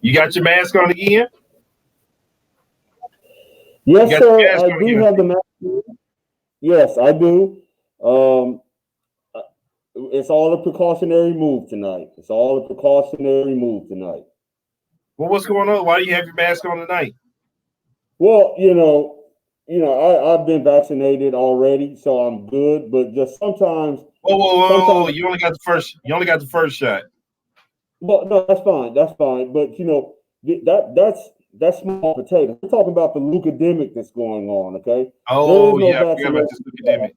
You got your mask on again? Yes, sir. I do have the mask on. Yes, I do. It's all a precautionary move tonight. Well, what's going on? Why do you have your mask on tonight? Well, I've been vaccinated already, so I'm good. But just sometimes. Whoa! You only got the first. You only got the first shot. Well, no, that's fine. But that's small potato. We're talking about the Luka-demic that's going on. Okay. Oh yeah, I forgot about this Luka-demic.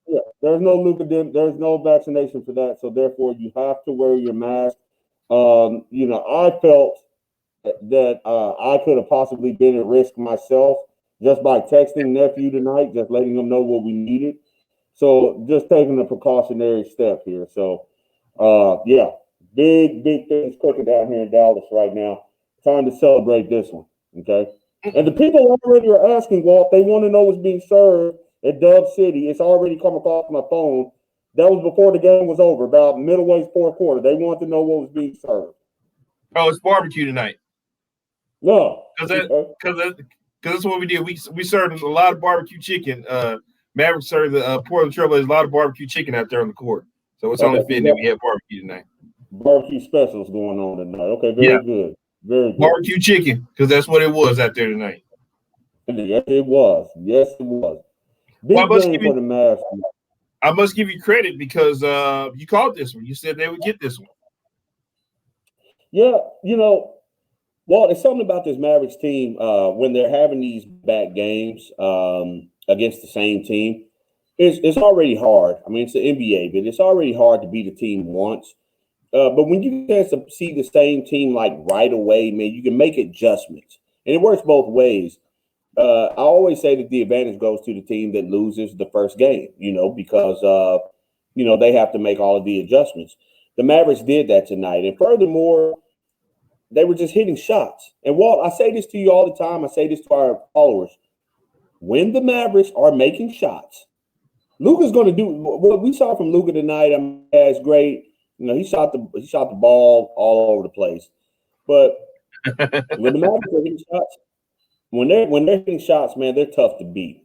Yeah, there's no Luka-demic. There's no vaccination for that. So therefore, you have to wear your mask. I felt that I could have possibly been at risk myself just by texting nephew tonight, just letting him know what we needed. So just taking a precautionary step here. So, yeah, big things cooking down here in Dallas right now. Trying to celebrate this one, okay? And the people already are asking, Walt, they want to know what's being served at Dub City. It's already come across my phone. That was before the game was over, about middle-way fourth quarter. They want to know what was being served. Oh, it's barbecue tonight. No, because that's what we did. We served a lot of barbecue chicken. Maverick served the Portland Trailblazers a lot of barbecue chicken out there on the court. So it's only fitting that we have barbecue tonight. Barbecue specials going on tonight. Okay, very good. Very good. Barbecue chicken, because that's what it was out there tonight. Yes, it was. Big game for the Mavs. I must give you credit because you called this one. You said they would get this one. Yeah, well, it's something about this Mavericks team when they're having these back games against the same team. It's already hard. I mean, it's the NBA, but it's already hard to beat a team once. But when you get to see the same team like right away, man, you can make adjustments, and it works both ways. I always say that the advantage goes to the team that loses the first game, because they have to make all of the adjustments. The Mavericks did that tonight, and furthermore, they were just hitting shots. And Walt, I say this to you all the time. I say this to our followers. When the Mavericks are making shots, Luka's going to do what we saw from Luka tonight. I mean, that's great. He shot the ball all over the place. But when the Mavericks are hitting shots, when they're hitting shots, man, they're tough to beat.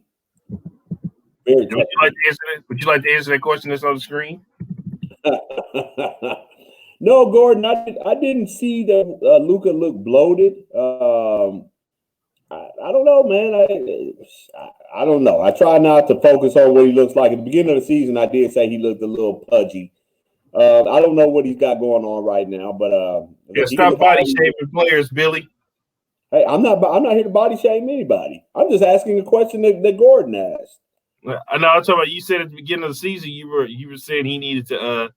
Very tough. Would you like to answer that question that's on the screen? No, Gordon, I didn't see that Luka look bloated. I don't know, man. I don't know. I try not to focus on what he looks like. At the beginning of the season, I did say he looked a little pudgy. I don't know what he's got going on right now, but stop body shaming players, Billy. Hey, I'm not here to body shame anybody. I'm just asking a question that Gordon asked. I know. I'm talking about. You said at the beginning of the season you were saying he needed to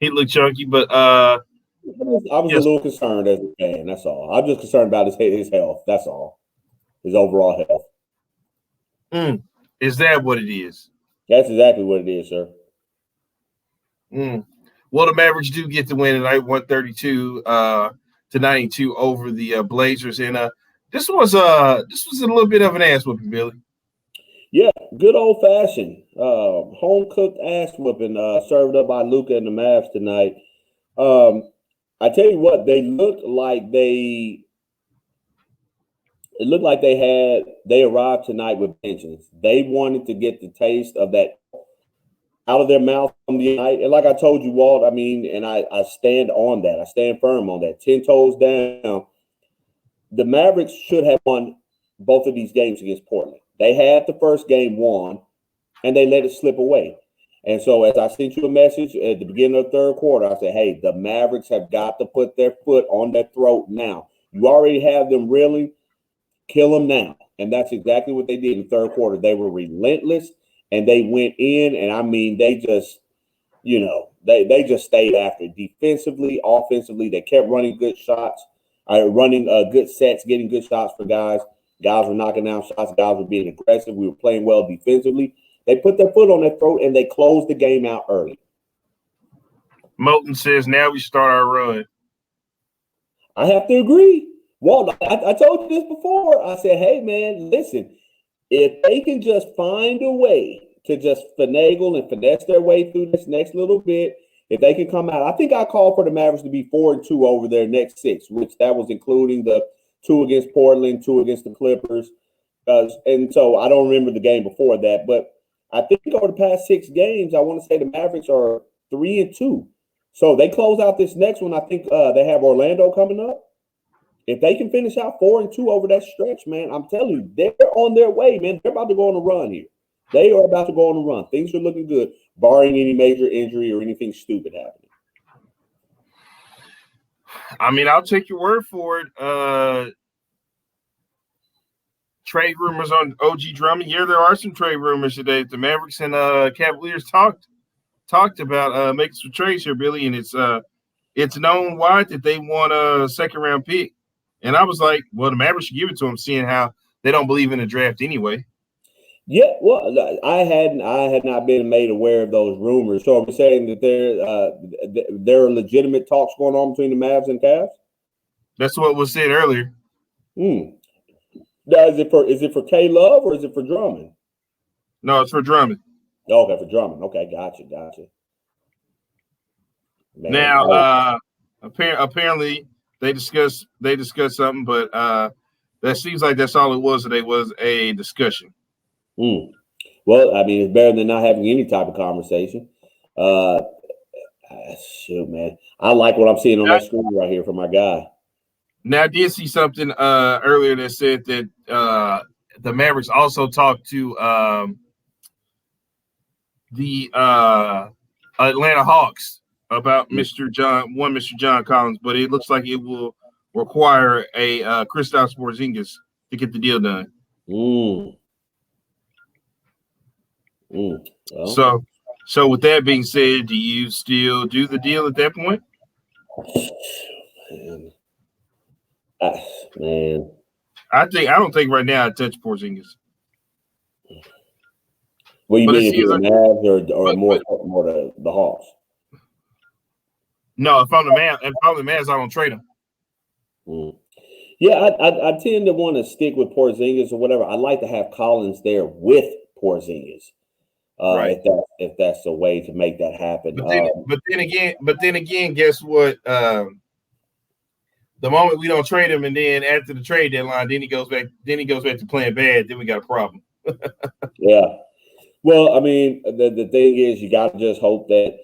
he looked chunky, but I was a little concerned as a fan. That's all. I'm just concerned about his health. That's all. His overall health. Is that what it is? That's exactly what it is, sir. Well, the Mavericks do get the win tonight, 132 to 92 over the Blazers, and this was a little bit of an ass whooping, Billy. Yeah, good old fashioned home cooked ass whooping served up by Luka and the Mavs tonight. I tell you what, they looked like they arrived tonight with vengeance. They wanted to get the taste of that out of their mouth from the night. And like I told you, Walt, I mean, and I stand on that. I stand firm on that. 10 toes down. The Mavericks should have won both of these games against Portland. They had the first game won, and they let it slip away. And so as I sent you a message at the beginning of the third quarter, I said, hey, the Mavericks have got to put their foot on their throat now. You already have them reeling. Kill them now. And that's exactly what they did in the third quarter. They were relentless. And they went in, and I mean, they just, they just stayed after defensively, offensively. They kept running good shots, running good sets, getting good shots for guys. Guys were knocking down shots. Guys were being aggressive. We were playing well defensively. They put their foot on their throat, and they closed the game out early. Moulton says, now we start our run. I have to agree. Walt, I told you this before. I said, hey, man, listen. If they can just find a way to just finagle and finesse their way through this next little bit, If they can come out, I think I called for the Mavericks to be 4-2 over their next 6, which that was including the 2 against Portland, 2 against the Clippers. And so I don't remember the game before that, but I think over the past 6 games, I want to say the Mavericks are 3-2. So they close out this next one. I think they have Orlando coming up. If they can finish out 4-2 over that stretch, man, I'm telling you, they're on their way, man. They're about to go on a run here. They are about to go on a run. Things are looking good, barring any major injury or anything stupid happening. I mean, I'll take your word for it. Trade rumors on OG Drummond. Yeah, there are some trade rumors today. The Mavericks and Cavaliers talked about making some trades here, Billy, and it's known wide that they want a second-round pick. And I was like, well, the Mavericks should give it to them, seeing how they don't believe in the draft anyway. Yeah, well, I had not been made aware of those rumors. So are we saying that there are legitimate talks going on between the Mavs and Cavs? That's what was said earlier. Now, is it for K Love or is it for Drummond? No, it's for Drummond. Okay, for Drummond. Okay, gotcha. Man, now, apparently they discussed something, but that seems like that's all it was. Today was a discussion. Well, I mean, it's better than not having any type of conversation. Shoot, man, I like what I'm seeing on that screen right here from my guy. Now, I did see something earlier that said that the Mavericks also talked to the Atlanta Hawks about Mr. John Collins, but it looks like it will require a Kristaps Porzingis to get the deal done. Well. So with that being said, do you still do the deal at that point? Man, I don't think right now I'd touch Porzingis. Well, you mean if you're the Mavs or more the Hawks? No, if I'm the Mavs, I don't trade him. Yeah, I tend to want to stick with Porzingis or whatever. I'd like to have Collins there with Porzingis, right? If that's the way to make that happen. But then again, guess what? The moment we don't trade him, and then after the trade deadline, then he goes back to playing bad. Then we got a problem. Yeah. Well, I mean, the thing is, you got to just hope that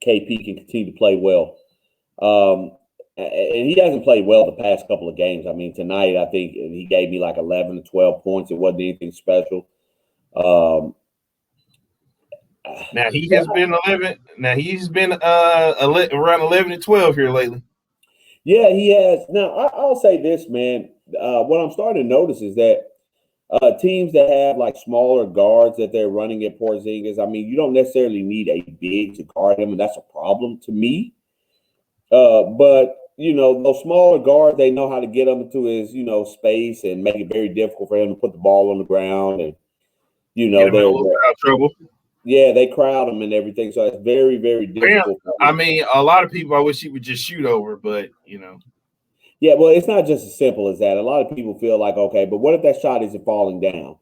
KP can continue to play well. And he hasn't played well the past couple of games. I mean, tonight, I think he gave me like 11 to 12 points. It wasn't anything special. Now he has been 11. Now he's been around 11 and 12 here lately. Yeah, he has. Now I'll say this, man. What I'm starting to notice is that teams that have like smaller guards that they're running at Porzingis, I mean, you don't necessarily need a big to guard him, and that's a problem to me. But you know, those smaller guards, they know how to get him into his space and make it very difficult for him to put the ball on the ground, and they're trouble. Yeah, they crowd him and everything, so it's very, very difficult. I mean, a lot of people I wish he would just shoot over, but Yeah, well, it's not just as simple as that. A lot of people feel like, okay, but what if that shot isn't falling down?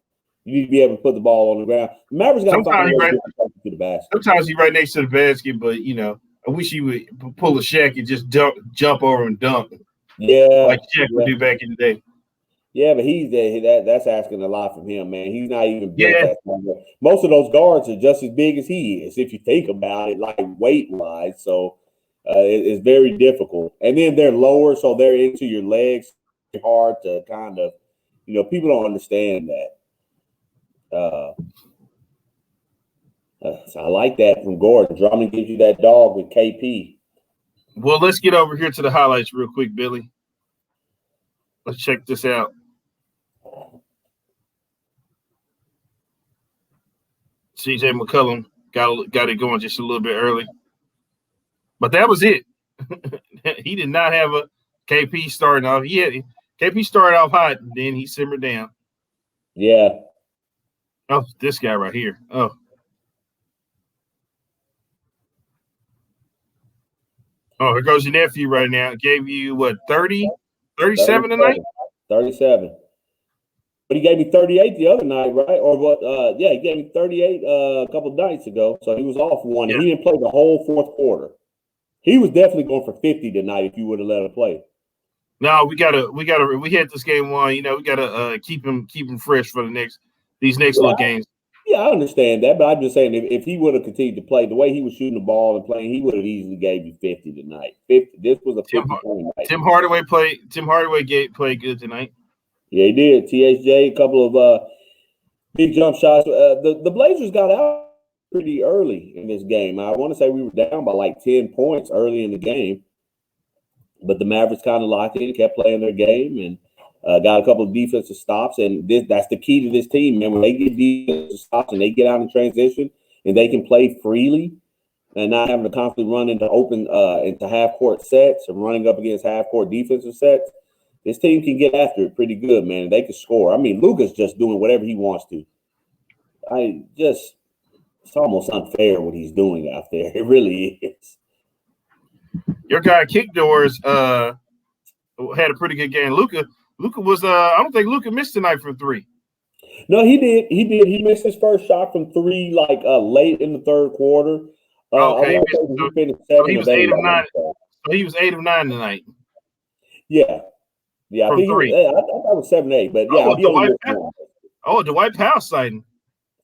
You need to be able to put the ball on the ground. Mavericks got to find a way to get to the basket. Sometimes he's right next to the basket, but I wish he would pull a Shaq and just jump over and dunk. Yeah, like Shaq would do back in the day. Yeah, but that's asking a lot from him, man. He's not even built that strong. Most of those guards are just as big as he is, if you think about it, like weight-wise. So it's very difficult. And then they're lower, so they're into your legs. It's hard to kind of, people don't understand that. So I like that from Gordon. Drummond gives you that dog with KP. Well, let's get over here to the highlights real quick, Billy. Let's check this out. CJ McCollum got it going just a little bit early. But that was it. He did not have a KP starting off. KP started off hot, and then he simmered down. Yeah. Oh, this guy right here. Oh. Oh, here goes your nephew right now. Gave you, 30? 37 tonight? 37. But he gave me 38 the other night, right? Or what? Yeah, he gave me 38 a couple of nights ago. So he was off one. And he didn't play the whole fourth quarter. He was definitely going for 50 tonight if you would have let him play. No, we had this game one. We gotta keep him fresh for these next little games. Yeah, I understand that, but I'm just saying if he would have continued to play the way he was shooting the ball and playing, he would have easily gave you 50 tonight. 50. This was a 50-point night. Tim Hardaway played good tonight. Yeah, he did. THJ, a couple of big jump shots. The Blazers got out pretty early in this game. I want to say we were down by like 10 points early in the game, but the Mavericks kind of locked in, kept playing their game, and got a couple of defensive stops. And that's the key to this team, man. When they get defensive stops and they get out in transition and they can play freely and not having to constantly run into into half-court sets and running up against half-court defensive sets, this team can get after it pretty good, man. They can score. I mean, Luka's just doing whatever he wants to. It's almost unfair what he's doing out there. It really is. Your guy Kick Doors had a pretty good game. Luka was I don't think Luka missed tonight from three. No, he did. He missed his first shot from three late in the third quarter. Okay, he was 8 of 9. So he was 8 of 9 tonight. Yeah. Yeah, I think I thought it was 7-8, but yeah. Dwight Powell sighting.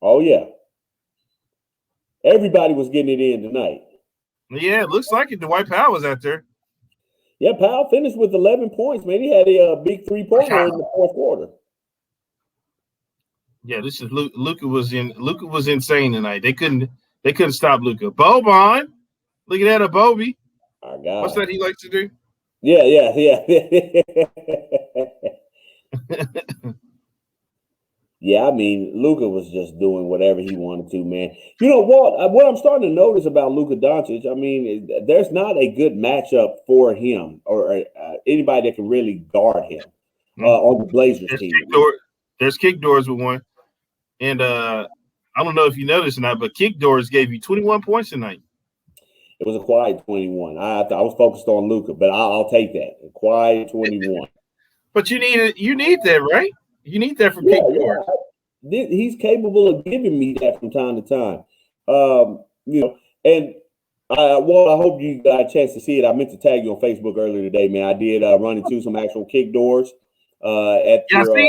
Oh yeah. Everybody was getting it in tonight. Yeah, it looks like it. Dwight Powell was out there. Yeah, Powell finished with 11 points. Man, he had a big 3-pointer in the fourth quarter. Yeah, this is Luka was insane tonight. They couldn't stop Luka. Boban, look at that, a Bobby. My God. What's that he likes to do? Yeah. Yeah, I mean, Luka was just doing whatever he wanted to, man. You know what I'm starting to notice about Luka Doncic, I mean, there's not a good matchup for him or anybody that can really guard him on the Blazers team. There's Kick Doors with one. And I don't know if you noticed or not, but Kick Doors gave you 21 points tonight. It was a quiet 21. I was focused on Luka, but I'll take that. A quiet 21. But you need that, right? You need that from Kick Doors. He's capable of giving me that from time to time. And I hope you got a chance to see it. I meant to tag you on Facebook earlier today, man. I did run into some actual Kick Doors. I've seen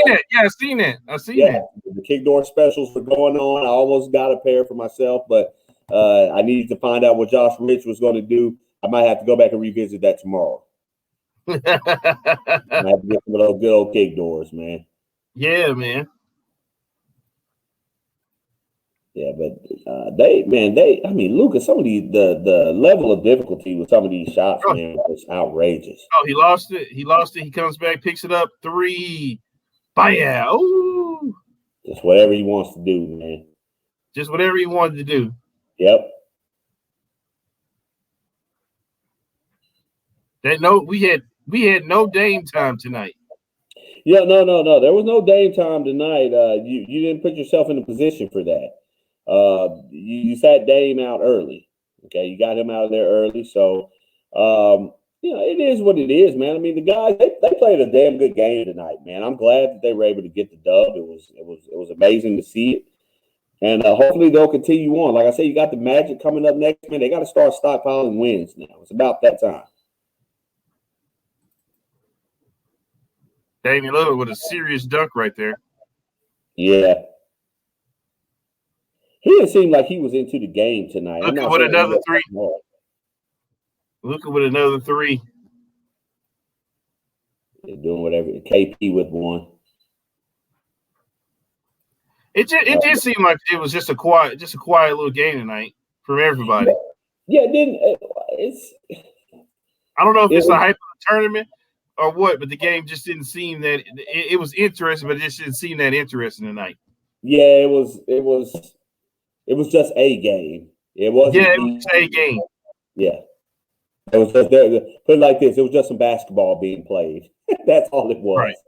that. The Kick Door specials were going on. I almost got a pair for myself, but I needed to find out what Josh Rich was going to do. I might have to go back and revisit that tomorrow. I have to get some of those good old Kick Doors, man. Yeah, man. Yeah, but Luka, some of the level of difficulty with some of these shots, man, was outrageous. Oh, he lost it. He comes back, picks it up, 3. Bam! Ooh. Just whatever he wants to do, man. Just whatever he wanted to do. Yep. We had no Dame time tonight. Yeah, no. There was no Dame time tonight. You didn't put yourself in a position for that. You sat Dame out early. Okay, you got him out of there early. So, it is what it is, man. I mean, the guys they played a damn good game tonight, man. I'm glad that they were able to get the dub. It was amazing to see it, and hopefully they'll continue on. Like I said, you got the Magic coming up next, man. They got to start stockpiling wins now. It's about that time. Damian Lillard with a serious dunk right there. Yeah. He didn't seem like he was into the game tonight. Luka with another 3. Luka with another 3. They're doing whatever. KP with 1. It did seem like it was just a quiet little game tonight from everybody. Yeah, it didn't. I don't know if it's the hype of the tournament or what, but the game just didn't seem that it was interesting, but it just didn't seem that interesting tonight. Yeah, it was just a game. It wasn't. Yeah, it was a game. Yeah, it was just put it like this. It was just some basketball being played. That's all it was. Right.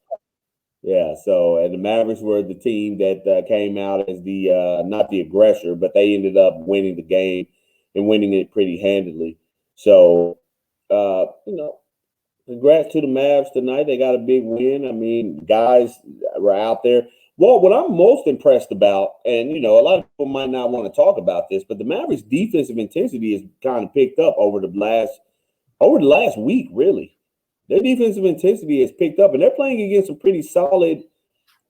Yeah. So, and the Mavericks were the team that came out as the not the aggressor, but they ended up winning the game and winning it pretty handily. So, congrats to the Mavs tonight. They got a big win. I mean, guys were out there. Well, what I'm most impressed about, and a lot of people might not want to talk about this, but the Mavericks' defensive intensity has kind of picked up over the last week. Really, their defensive intensity has picked up, and they're playing against some pretty solid,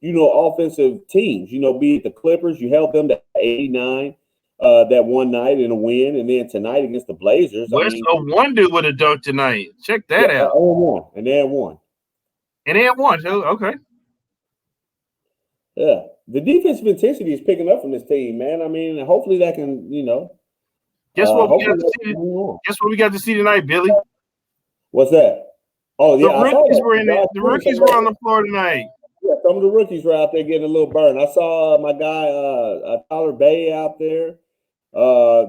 offensive teams. Be it the Clippers, you held them to 89 that one night in a win, and then tonight against the Blazers. One dude would have dunked tonight. Check that out. And they had one. So, okay. Yeah, the defensive intensity is picking up from this team, man. Hopefully that can, Guess what we got to see tonight, Billy? What's that? Oh, yeah. The rookies were in it. The rookies were on the floor tonight. Yeah, some of the rookies were out there getting a little burn. I saw my guy Tyler Bay out there.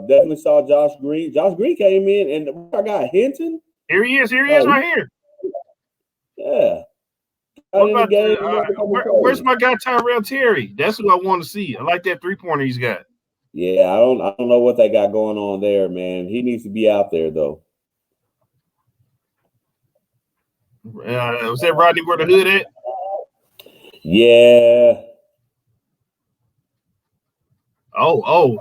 Definitely saw Josh Green. Josh Green came in, and our guy Hinton. Here he is right here. Yeah. Where's my guy Tyrell Terry? That's who I want to see. I like that 3-pointer he's got. Yeah, I don't know what they got going on there, man. He needs to be out there though. Was that Rodney where the hood at? Yeah. Oh,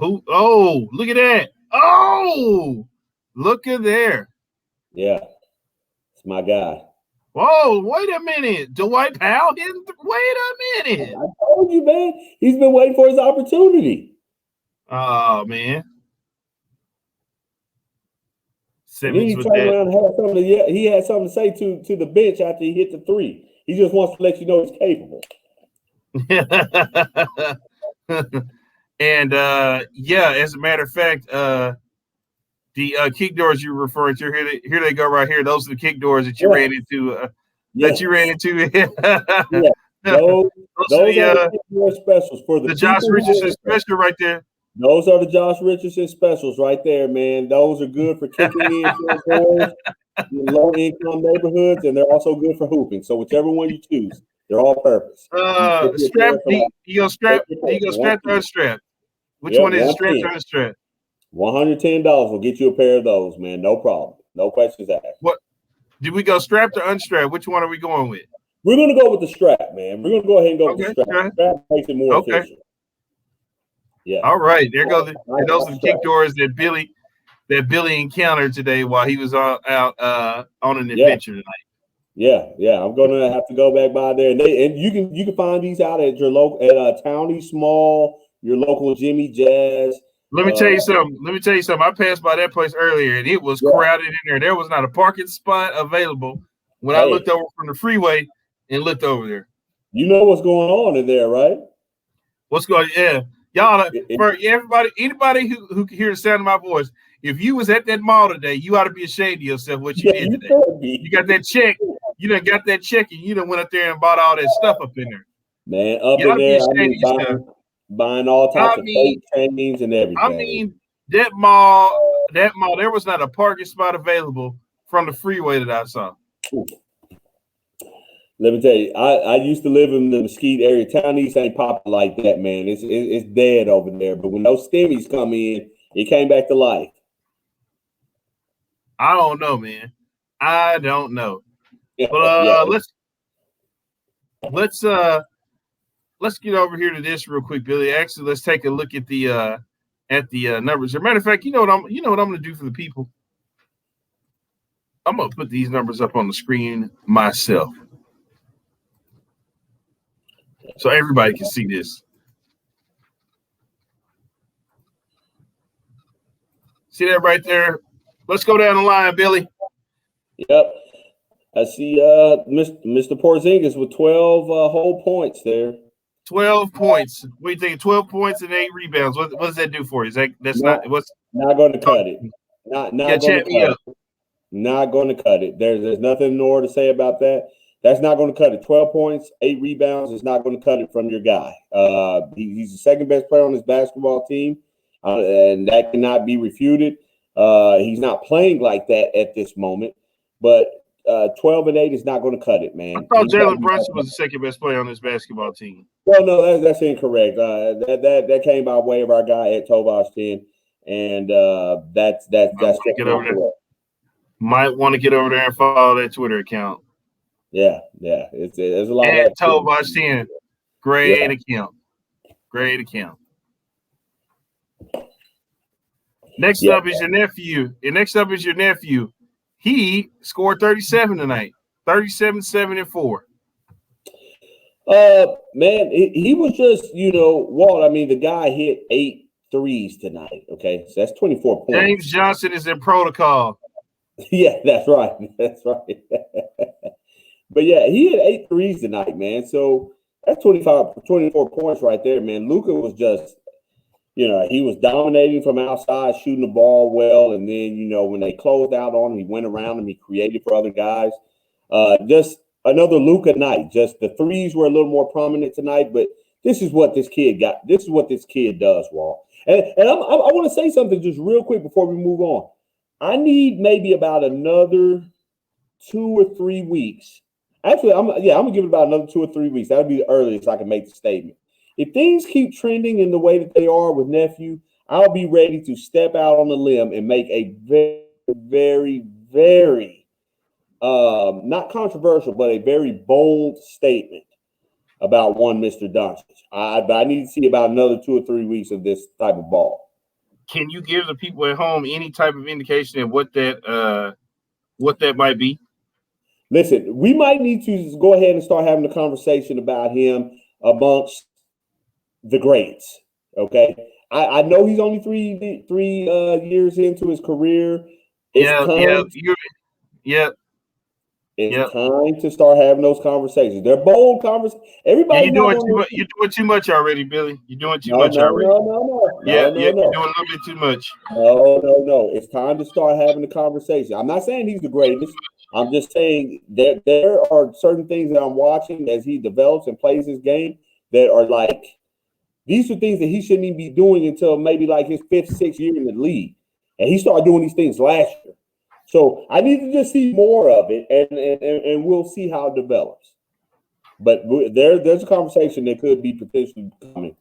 look at that. Oh, look at there. Yeah. It's my guy. Whoa, wait a minute. Dwight Powell didn't wait a minute. I told you, man. He's been waiting for his opportunity. Oh, man. Simmons he turned around and had something he had something to say to the bench after he hit the three. He just wants to let you know he's capable. And as a matter of fact, the kick doors you were referring to here they go right here. Those are the kick doors that you ran into. That you ran into. Yeah. Those are the specials for the Josh Richardson special right there. Those are the Josh Richardson specials right there, man. Those are good for kicking in low-income neighborhoods, and they're also good for hooping. So whichever one you choose, they're all purpose. Strap. You go strap or unstrap? Which one is strap or unstrap? $110 will get you a pair of those, man. No problem. No questions asked. What? Did we go strapped or unstrapped? Which one are we going with? We're going to go with the strap, man. We're going to go ahead and go with the strap. Strap makes it more official. Yeah. All right. There goes those are the kick doors that Billy encountered today while he was out on an adventure tonight. Yeah. I'm going to have to go back by there, and you can find these out at your local Townie Small, your local Jimmy Jazz. Let me tell you something. I passed by that place earlier, and it was crowded in there. There was not a parking spot available when I looked over from the freeway and looked over there. You know what's going on in there, right? What's going on? Yeah. Y'all, for anybody who can hear the sound of my voice, if you was at that mall today, you ought to be ashamed of yourself what you did today. You got that check. You done got that check, and you done went up there and bought all that stuff up in there. Man, up in there, buying all types of fake chains and everything. I mean, that mall, there was not a parking spot available from the freeway that I saw. Ooh. Let me tell you, I used to live in the Mesquite area. Town East ain't popping like that, man. It's dead over there. But when those stimmies come in, it came back to life. I don't know, man. I don't know. But let's get over here to this real quick, Billy. Actually, let's take a look at the numbers. As a matter of fact, you know what I'm going to do for the people. I'm going to put these numbers up on the screen myself, so everybody can see this. See that right there? Let's go down the line, Billy. Yep. I see Mr. Porzingis with 12 whole points there. 12 points. What do you think? 12 points and 8 rebounds. What does that do for you? That's not going to cut it. Not going to cut it. There's nothing more to say about that. That's not going to cut it. 12 points, 8 rebounds is not going to cut it from your guy. He's the second best player on his basketball team, and that cannot be refuted. He's not playing like that at this moment, but 12 and 8 is not going to cut it, man. I thought Jalen Brunson was the second best player on this basketball team. Well, no, that's incorrect. That came by way of our guy at Tovash 10, and that's might want to get over there and follow that Twitter account. Yeah, there's a lot of Tovash 10. Great account. Great account. Next up is your nephew. And next up is your nephew. He scored 37 tonight. 37, 7, and 4. Man, he was just, Walt, I mean, the guy hit 8 threes tonight. Okay. So that's 24 points. James Johnson is in protocol. Yeah, that's right. That's right. But yeah, he had 8 threes tonight, man. So that's 24 points right there, man. Luka was just, he was dominating from outside, shooting the ball well. And then, when they closed out on him, he went around him, he created for other guys. Just another Luka night. Just the threes were a little more prominent tonight, but this is what this kid got. This is what this kid does, Walt. And I want to say something just real quick before we move on. I need maybe about another 2 or 3 weeks. Actually, I'm gonna give it about another 2 or 3 weeks. That would be the earliest I can make the statement. If things keep trending in the way that they are with nephew, I'll be ready to step out on the limb and make a very, very, very not controversial, but a very bold statement about one Mr. Doncic. I need to see about another 2 or 3 weeks of this type of ball. Can you give the people at home any type of indication of what that might be? Listen, we might need to go ahead and start having a conversation about him amongst the greats. Okay, I know he's only three years into his career. It's time to start having those conversations. They're bold conversations. Everybody, you're doing too much already, Billy. You're doing too much already. No. You're doing a little bit too much. No. It's time to start having the conversation. I'm not saying he's the greatest. I'm just saying that there are certain things that I'm watching as he develops and plays his game that are like, these are things that he shouldn't even be doing until maybe like his 5th, 6th year in the league. And he started doing these things last year. So I need to just see more of it, and we'll see how it develops. But there's a conversation that could be potentially coming.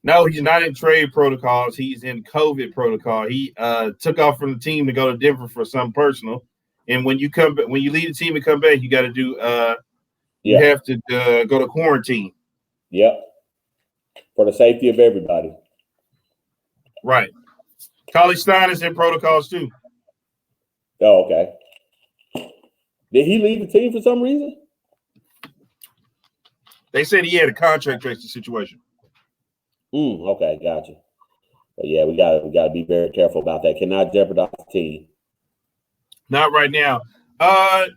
No, he's not in trade protocols. He's in COVID protocol. He took off from the team to go to Denver for something personal. And when you leave the team and come back, you got to do you have to go to quarantine. Yep. For the safety of everybody. Right. Carlisle Stein is in protocols too. Oh, okay. Did he leave the team for some reason? They said he had a contract situation. Okay, gotcha. But yeah, we gotta be very careful about that. Cannot jeopardize the team. Not right now.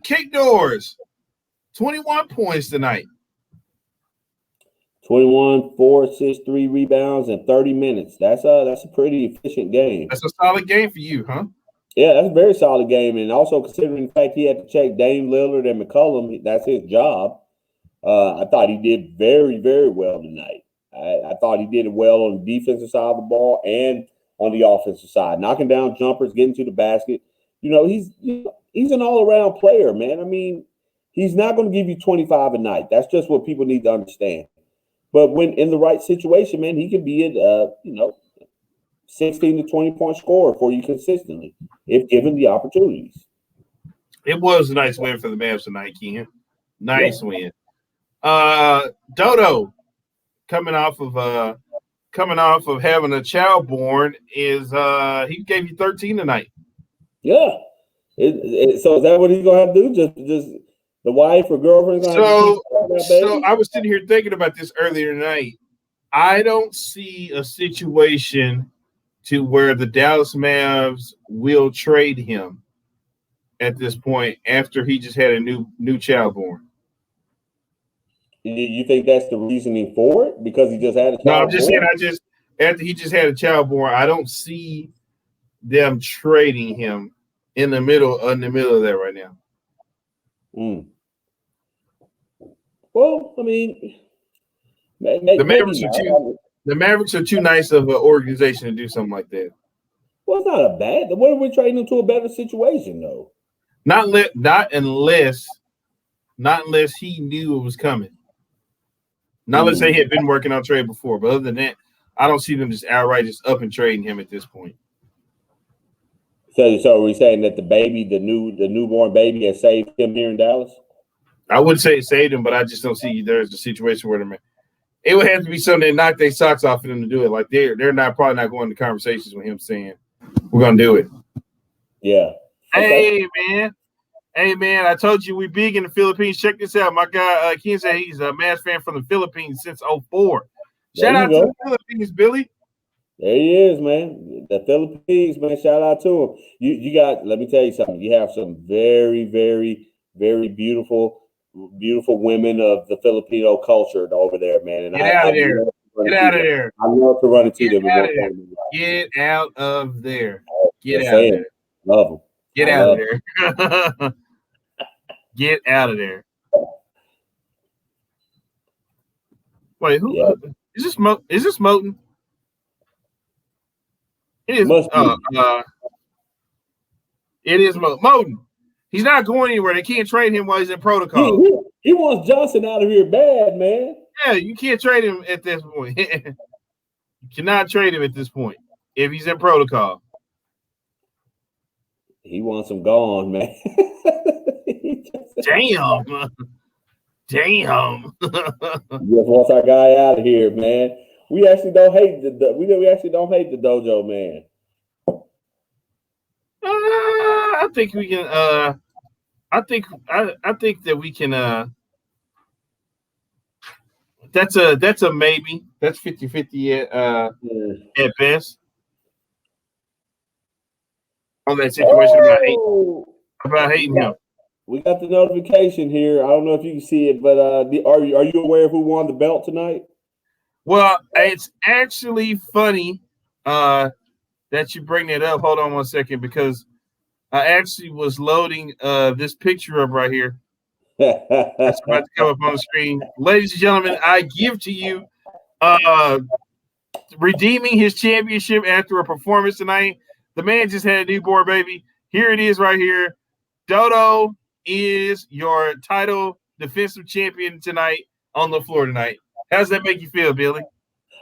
Kick doors, 21 points tonight. 21, 4 assists, 3 rebounds, and 30 minutes. That's a pretty efficient game. That's a solid game for you, huh? Yeah, that's a very solid game. And also considering the fact he had to check Dame Lillard and McCollum, that's his job. I thought he did very, very well tonight. I thought he did it well on the defensive side of the ball and on the offensive side, knocking down jumpers, getting to the basket. He's an all-around player, man. I mean, he's not going to give you 25 a night. That's just what people need to understand. But when in the right situation, man, he can be a 16 to 20 point scorer for you consistently if given the opportunities. It was a nice win for the Mavs tonight, Ken. Nice win. Dodo coming off of having a child born is he gave you 13 tonight. Yeah. So is that what he's gonna have to do? Just the wife or girlfriend? So I was sitting here thinking about this earlier tonight. I don't see a situation to where the Dallas Mavs will trade him at this point after he just had a new child born. You think that's the reasoning for it? Because he just had a child born? No, I'm just saying after he just had a child born, I don't see them trading him in the middle of that right now. Well, I mean, the Mavericks are too nice of an organization to do something like that. Well, it's not a bad. What are we trading him to a better situation, though? Not unless he knew it was coming. Not let's say he had been working on trade before, but other than that, I don't see them just outright just up and trading him at this point. So are we saying that the newborn baby has saved him here in Dallas? I wouldn't say it saved him, but I just don't see there's a situation where it would have to be something that knocked their socks off for them to do it. Like they're probably not going to conversations with him saying we're gonna do it. Yeah. Okay. Hey man, I told you we big in the Philippines. Check this out. My guy Ken said he's a Mavs fan from the Philippines since 2004. Shout out to the Philippines, Billy. There he is, man. The Philippines, man. Shout out to him. You got. Let me tell you something. You have some very, very, very beautiful women of the Filipino culture over there, man. And Get out of there. Get out of there. I love to run into them. Get out of there. Get out of there. Love them. Get out of there. Get out of there. Wait, who is this? Is this Moten? It is. It is Moten. He's not going anywhere. They can't trade him while he's in protocol. He wants Johnson out of here bad, man. Yeah, you can't trade him at this point. You cannot trade him at this point if he's in protocol. He wants him gone, man. Damn. Just wants our guy out of here, man. We actually don't hate we actually don't hate the dojo, man. I think we can. I think that we can. That's a maybe. That's 50-50 at best. On that situation about hating him. We got the notification here. I don't know if you can see it, but are you aware of who won the belt tonight? Well, it's actually funny that you bring that up. Hold on one second, because I actually was loading this picture up right here. That's about to come up on the screen. Ladies and gentlemen, I give to you redeeming his championship after a performance tonight. The man just had a newborn baby. Here it is right here. Dodo is your title defensive champion tonight on the floor tonight. How does that make you feel, Billy?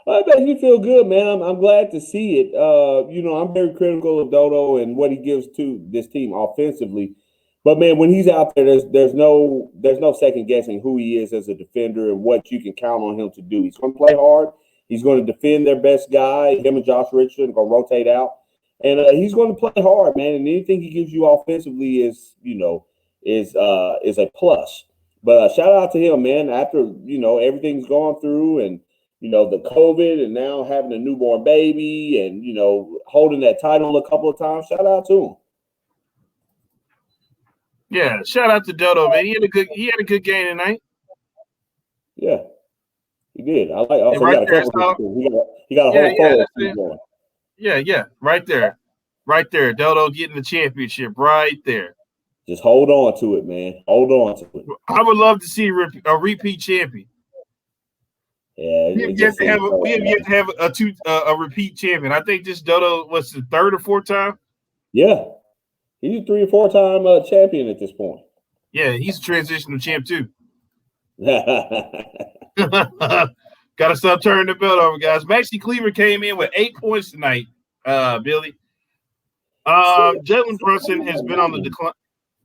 It makes me feel good, man. I'm glad to see it. I'm very critical of Dodo and what he gives to this team offensively. But man, when he's out there, there's no second guessing who he is as a defender and what you can count on him to do. He's going to play hard. He's going to defend their best guy. Him and Josh Richardson are going to rotate out, and he's going to play hard, man. And anything he gives you offensively is a plus. But shout out to him, man. After everything's gone through, and the COVID, and now having a newborn baby, and holding that title a couple of times. Shout out to him. Yeah, shout out to Dodo, man. He had a good game tonight. Yeah, he did. I like. Also, right there, he got a whole photo. Yeah, right there. Dodo getting the championship right there. Just hold on to it, man. Hold on to it. I would love to see a repeat champion. Yeah, we have yet to have a repeat champion. I think this Dodo was the third or fourth time. Yeah, he's a 3 or 4 time champion at this point. Yeah, he's a transitional champ too. Got to stop turning the belt over, guys. Maxi Cleaver came in with 8 points tonight. Billy. Jalen Brunson has been on the decline.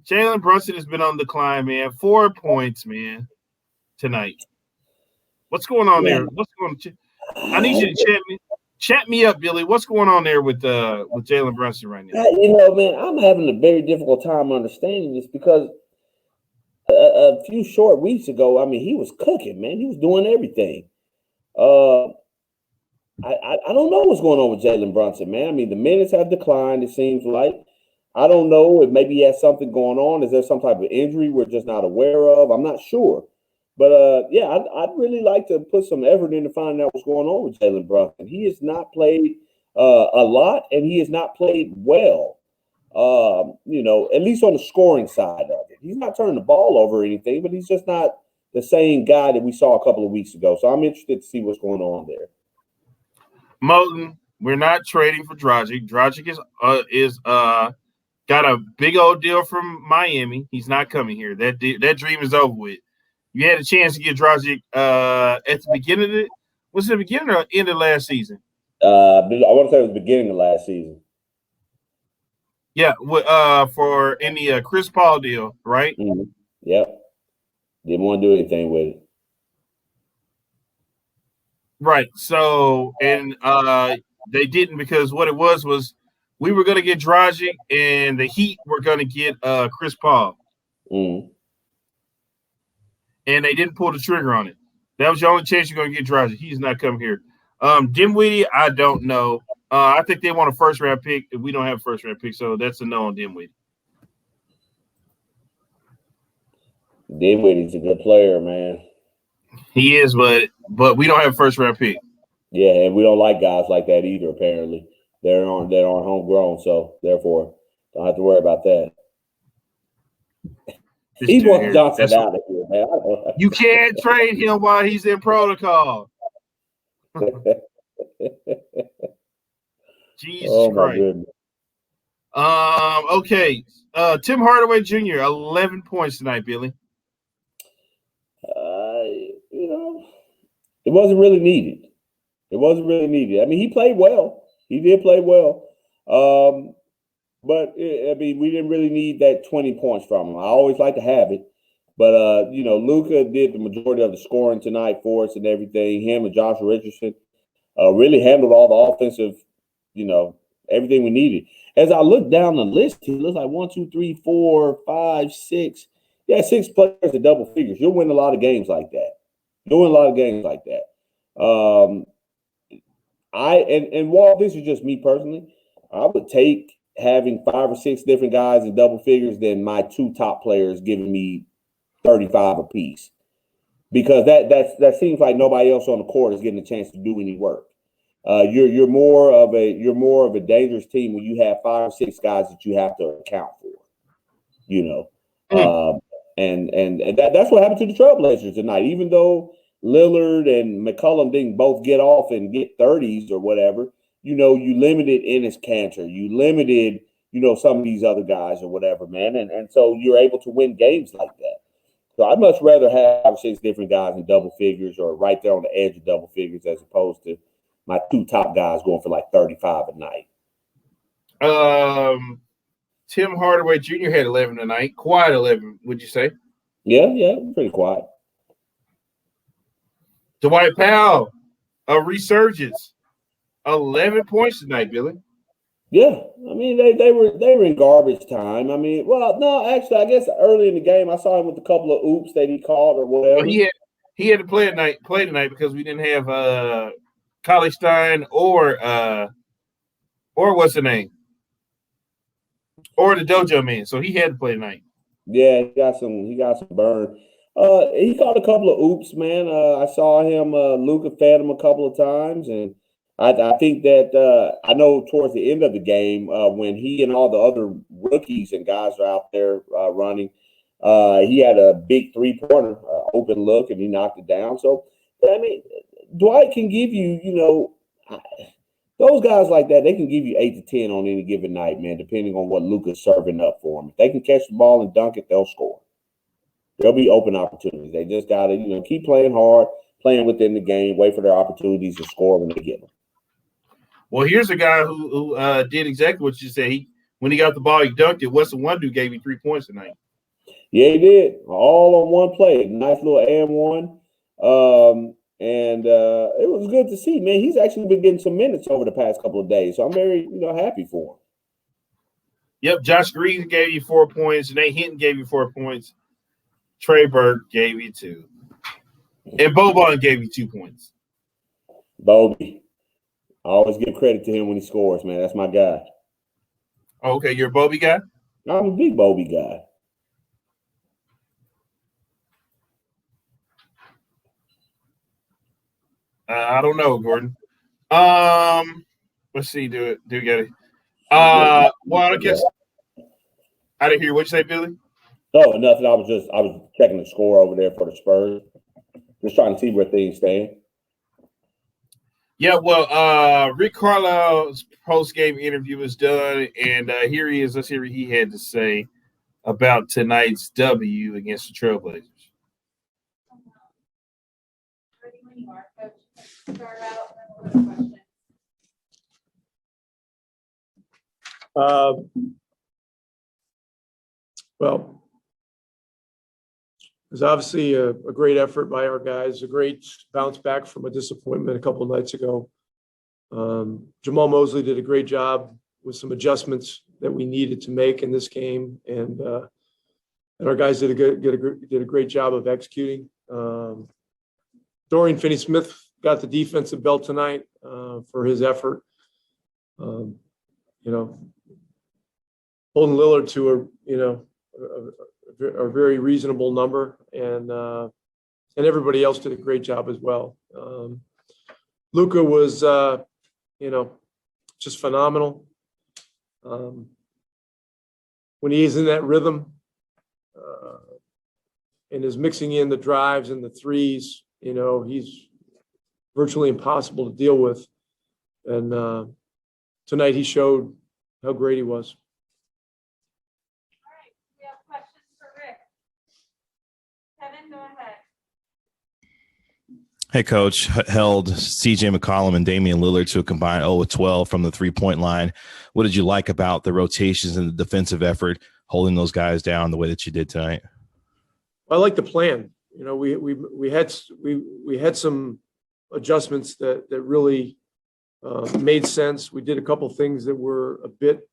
Jalen Brunson has been on the decline, man. 4 points, man, tonight. What's going on there? What's going on? I need you to chat me up, Billy. What's going on there with Jalen Brunson right now? Man, I'm having a very difficult time understanding this because a few short weeks ago, he was cooking, man. He was doing everything. I don't know what's going on with Jalen Brunson, man. The minutes have declined, it seems like. I don't know if maybe he has something going on. Is there some type of injury we're just not aware of? I'm not sure. But, I'd really like to put some effort into finding out what's going on with Jalen Brunson. He has not played a lot, and he has not played well, at least on the scoring side of it. He's not turning the ball over or anything, but he's just not the same guy that we saw a couple of weeks ago. So I'm interested to see what's going on there. Moten, we're not trading for Dragic. Dragic is got a big old deal from Miami. He's not coming here. That dream is over with. You had a chance to get Dragic at the beginning of it. Was it the beginning or end of last season? I want to say it was the beginning of last season. Yeah, for in the Chris Paul deal, right? Mm-hmm. Yep. Didn't want to do anything with it. Right. So, and they didn't, because what it was we were going to get Dragic and the Heat were going to get Chris Paul. Mm. And they didn't pull the trigger on it. That was the only chance you're going to get Dragic. He's not coming here. Dinwiddie, I don't know. I think they want a first-round pick. We don't have a first-round pick, so that's a no on Dinwiddie. Dinwiddie's a good player, man. He is, but we don't have a first-round pick. Yeah, and we don't like guys like that either, apparently. They're aren't homegrown, so therefore don't have to worry about that. He wants Johnson out of here, man. You can't trade him while he's in protocol. Jesus Christ. Goodness. Okay. Tim Hardaway Jr., 11 points tonight, Billy. It wasn't really needed. I mean, he played well. He did play well. But we didn't really need that 20 points from him. I always like to have it. But, Luka did the majority of the scoring tonight for us and everything. Him and Josh Richardson really handled all the offensive, everything we needed. As I look down the list, it looks like 1, 2, 3, 4, 5, 6. Yeah, 6 players at double figures. You'll win a lot of games like that. Walt, this is just me personally. I would take having 5 or 6 different guys in double figures than my 2 top players giving me 35 apiece, because that seems like nobody else on the court is getting a chance to do any work. You're more of a dangerous team when you have 5 or 6 guys that you have to account for. And that's what happened to the Trailblazers tonight. Even though Lillard and McCollum didn't both get off and get 30s or whatever, you limited Enes Kanter, you limited, some of these other guys or whatever, man. And so you're able to win games like that. So I'd much rather have 6 different guys in double figures or right there on the edge of double figures as opposed to my 2 top guys going for like 35 a night. Tim Hardaway Jr. had 11 tonight. Quiet 11, would you say? Yeah, pretty quiet. Dwight Powell, a resurgence. 11 points tonight, Billy. Yeah, I mean they were in garbage time. I mean, well, no, actually, I guess early in the game I saw him with a couple of oops that he called or whatever. Well, he had to play tonight because we didn't have Carlisle Stein or what's the name? Or the dojo man. So he had to play tonight. Yeah, he got some burn. He caught a couple of oops, man. I saw him. Luka fed him a couple of times, and I think that I know towards the end of the game when he and all the other rookies and guys are out there running, he had a big 3-pointer open look and he knocked it down. So I mean, Dwight can give you, those guys like that, they can give you 8 to 10 on any given night, man, depending on what Luka's serving up for them. If they can catch the ball and dunk it, they'll score. There'll be open opportunities. They just got to, keep playing hard, playing within the game, wait for their opportunities to score when they get them. Well, here's a guy who did exactly what you said. When he got the ball, he dunked it. What's the one dude gave you 3 points tonight? Yeah, he did. All on one play. Nice little and one. And it was good to see, man. He's actually been getting some minutes over the past couple of days. So I'm very, happy for him. Yep. Josh Green gave you 4 points. Nate Hinton gave you 4 points. Trey Burke gave you 2. And Boban gave you 2 points. Bobby. I always give credit to him when he scores, man. That's my guy. Oh, okay. You're a Bobby guy? I'm a big Bobby guy. I don't know, Gordon. Let's see. Do you get it? Well, I guess I didn't hear what you say, Billy. No, nothing. I was checking the score over there for the Spurs. Just trying to see where things stand. Yeah, well, Rick Carlisle's post-game interview is done, and here he is. Let's hear what he had to say about tonight's W against the Trailblazers. Well, was obviously a great effort by our guys, a great bounce back from a disappointment a couple of nights ago. Jamal Mosley did a great job with some adjustments that we needed to make in this game, and our guys did a great job of executing. Dorian Finney-Smith got the defensive belt tonight for his effort. Holding Lillard to a very reasonable number, and everybody else did a great job as well. Luka was just phenomenal. When he is in that rhythm and is mixing in the drives and the threes, he's virtually impossible to deal with. And tonight he showed how great he was. All right, we have questions for Rick. Kevin, go ahead. Hey, Coach, held CJ McCollum and Damian Lillard to a combined 0-12 from the three-point line. What did you like about the rotations and the defensive effort, holding those guys down the way that you did tonight? I like the plan. We had some adjustments that really made sense. We did a couple things that were a bit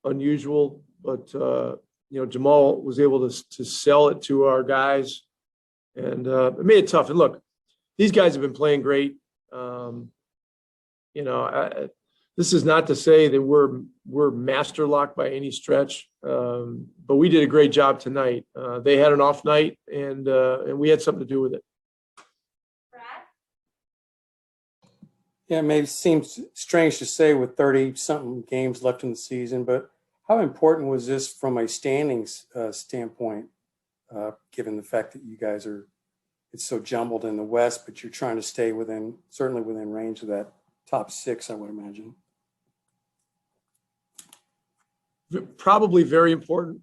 unusual, but Jamal was able to sell it to our guys, and it made it tough. And look, these guys have been playing great. This is not to say that we're master locked by any stretch, but we did a great job tonight. They had an off night, and we had something to do with it. Brad? Yeah, it may seem strange to say with 30-something games left in the season, but how important was this from a standings standpoint, given the fact that you guys it's so jumbled in the West, but you're trying to stay certainly within range of that top six, I would imagine. Probably very important,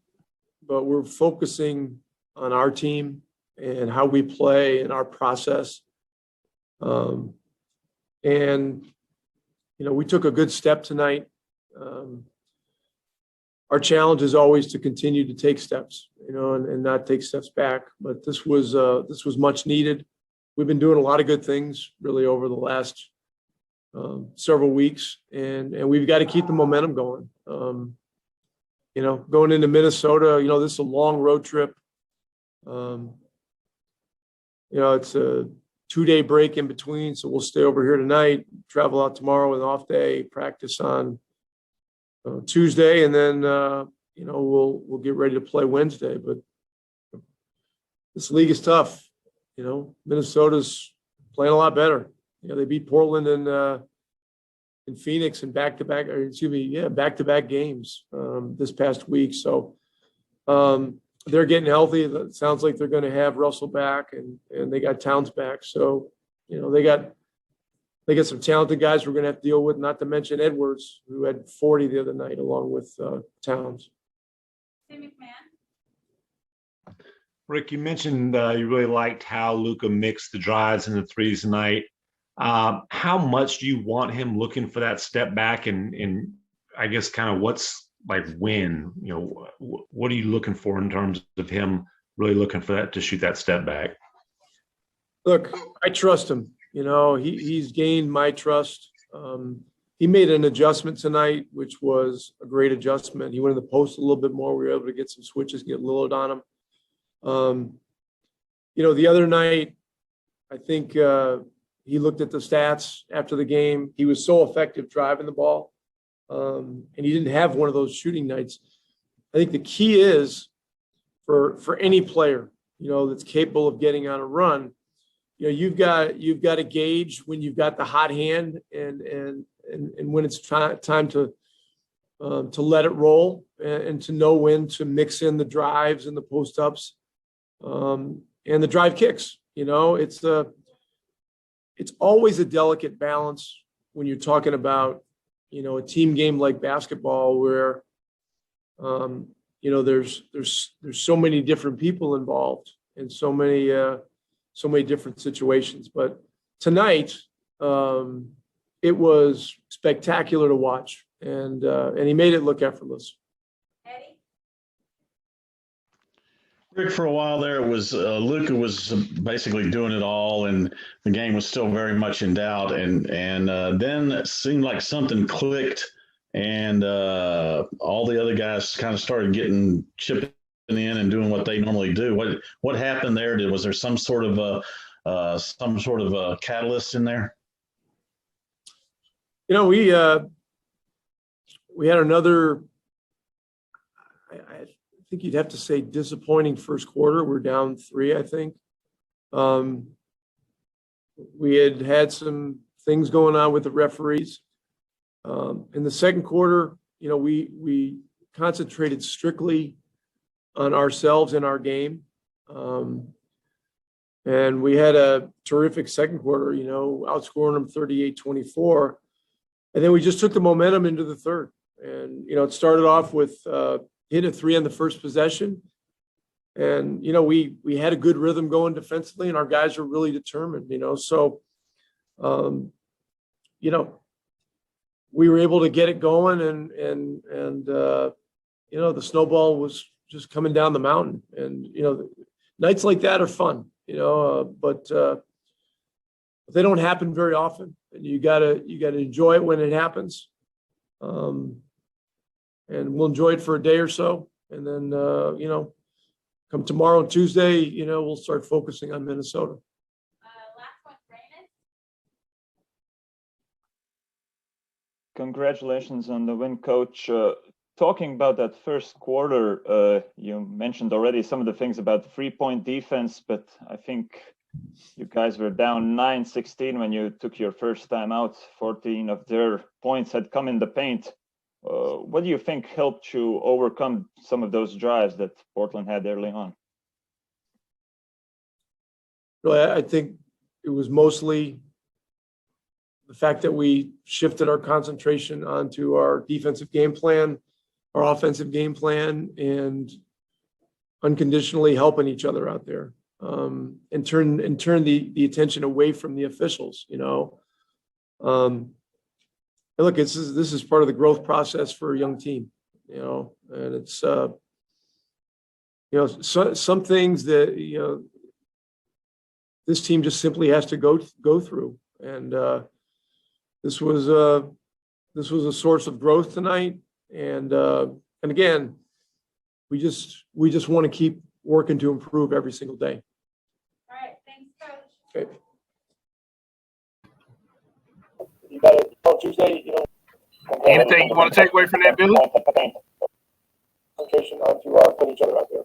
but we're focusing on our team and how we play and our process. We took a good step tonight. Our challenge is always to continue to take steps, and not take steps back. But this was much needed. We've been doing a lot of good things really over the last several weeks, and we've got to keep the momentum going. Going into Minnesota, this is a long road trip. It's a 2-day break in between, so we'll stay over here tonight, travel out tomorrow with an off day, practice on Tuesday, and then we'll get ready to play Wednesday. But this league is tough. Minnesota's playing a lot better. They beat Portland in Phoenix in back-to-back games this past week. So they're getting healthy. It sounds like they're going to have Russell back, and they got Towns back. So they got some talented guys we're going to have to deal with, not to mention Edwards, who had 40 the other night along with Towns. Tim McMahon? Rick, you mentioned you really liked how Luka mixed the drives and the threes tonight. How much do you want him looking for that step back? And I guess kind of what's like when, what are you looking for in terms of him really looking for that to shoot that step back? Look, I trust him. He's gained my trust. He made an adjustment tonight, which was a great adjustment. He went in the post a little bit more. We were able to get some switches, get Lillard on him. The other night, I think he looked at the stats after the game. He was so effective driving the ball, and he didn't have one of those shooting nights. I think the key is for any player, that's capable of getting on a run, you've got to gauge when you've got the hot hand and when it's time to let it roll, and to know when to mix in the drives and the post ups and the drive kicks. It's always a delicate balance when you're talking about a team game like basketball, where there's so many different people involved and so many different situations. But tonight, it was spectacular to watch, and he made it look effortless. Eddie? For a while there, it was Luka was basically doing it all, and the game was still very much in doubt. And then it seemed like something clicked, and all the other guys kind of started chipping in and doing what they normally do. What happened there? Was there some sort of a catalyst in there? You know, we had another. I think you'd have to say disappointing first quarter. We're down 3, I think. We had some things going on with the referees. In the second quarter, you know, we concentrated strictly on ourselves and our game. And we had a terrific second quarter, you know, outscoring them 38-24. And then we just took the momentum into the third. And, you know, it started off with hitting a 3 on the first possession. And, you know, we had a good rhythm going defensively, and our guys were really determined, you know. So, you know, we were able to get it going, and you know, the snowball was just coming down the mountain. And, you know, nights like that are fun, you know, but they don't happen very often, and you gotta enjoy it when it happens. And we'll enjoy it for a day or so, and then you know, come tomorrow and Tuesday, you know, we'll start focusing on Minnesota. Last one, Raymond. Congratulations on the win, Coach. Talking about that first quarter, you mentioned already some of the things about the 3-point defense, but I think you guys were down 9-16 when you took your first time out. 14 of their points had come in the paint. What do you think helped you overcome some of those drives that Portland had early on? Well, I think it was mostly the fact that we shifted our concentration onto our defensive game plan, our offensive game plan, and unconditionally helping each other out there, and turn the attention away from the officials, you know. Look, this is part of the growth process for a young team, you know, and it's you know, some things that, you know, this team just simply has to go through, and this was a source of growth tonight, and again, we just want to keep working to improve every single day. All right, thanks, Coach. Okay. You got it on Tuesday, you know. Anything you want to take away from that, Billy? Concentration onto put each other out there.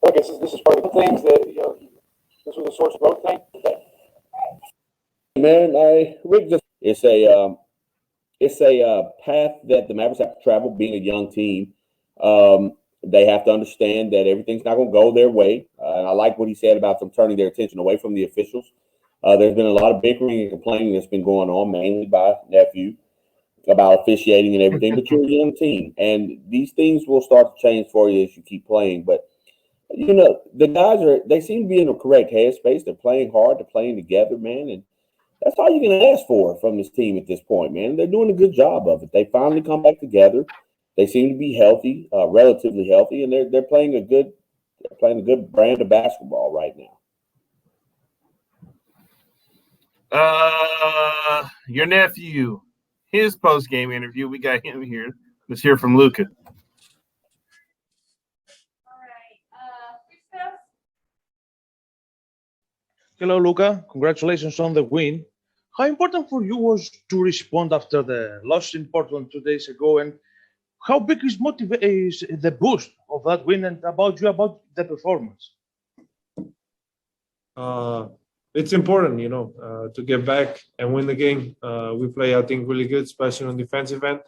I guess this is part of the things that, you know, this was a source of growth thing. Okay. Man, it's a path that the Mavericks have to travel. Being a young team, they have to understand that everything's not going to go their way. I like what he said about them turning their attention away from the officials. There's been a lot of bickering and complaining that's been going on, mainly by nephew, about officiating and everything. But you're a young team, and these things will start to change for you as you keep playing. But you know, the guys they seem to be in the correct headspace. They're playing hard. They're playing together, man, and that's all you can ask for from this team at this point, man. They're doing a good job of it. They finally come back together. They seem to be healthy, relatively healthy, and they're playing a good brand of basketball right now. Your nephew, his post-game interview, we got him here. Let's hear from Luka. All right, Christos. Hello, Luka. Congratulations on the win. How important for you was to respond after the loss in Portland 2 days ago, and how big is the boost of that win, and about the performance? It's important, you know, to get back and win the game. We play, I think, really good, especially on defensive end,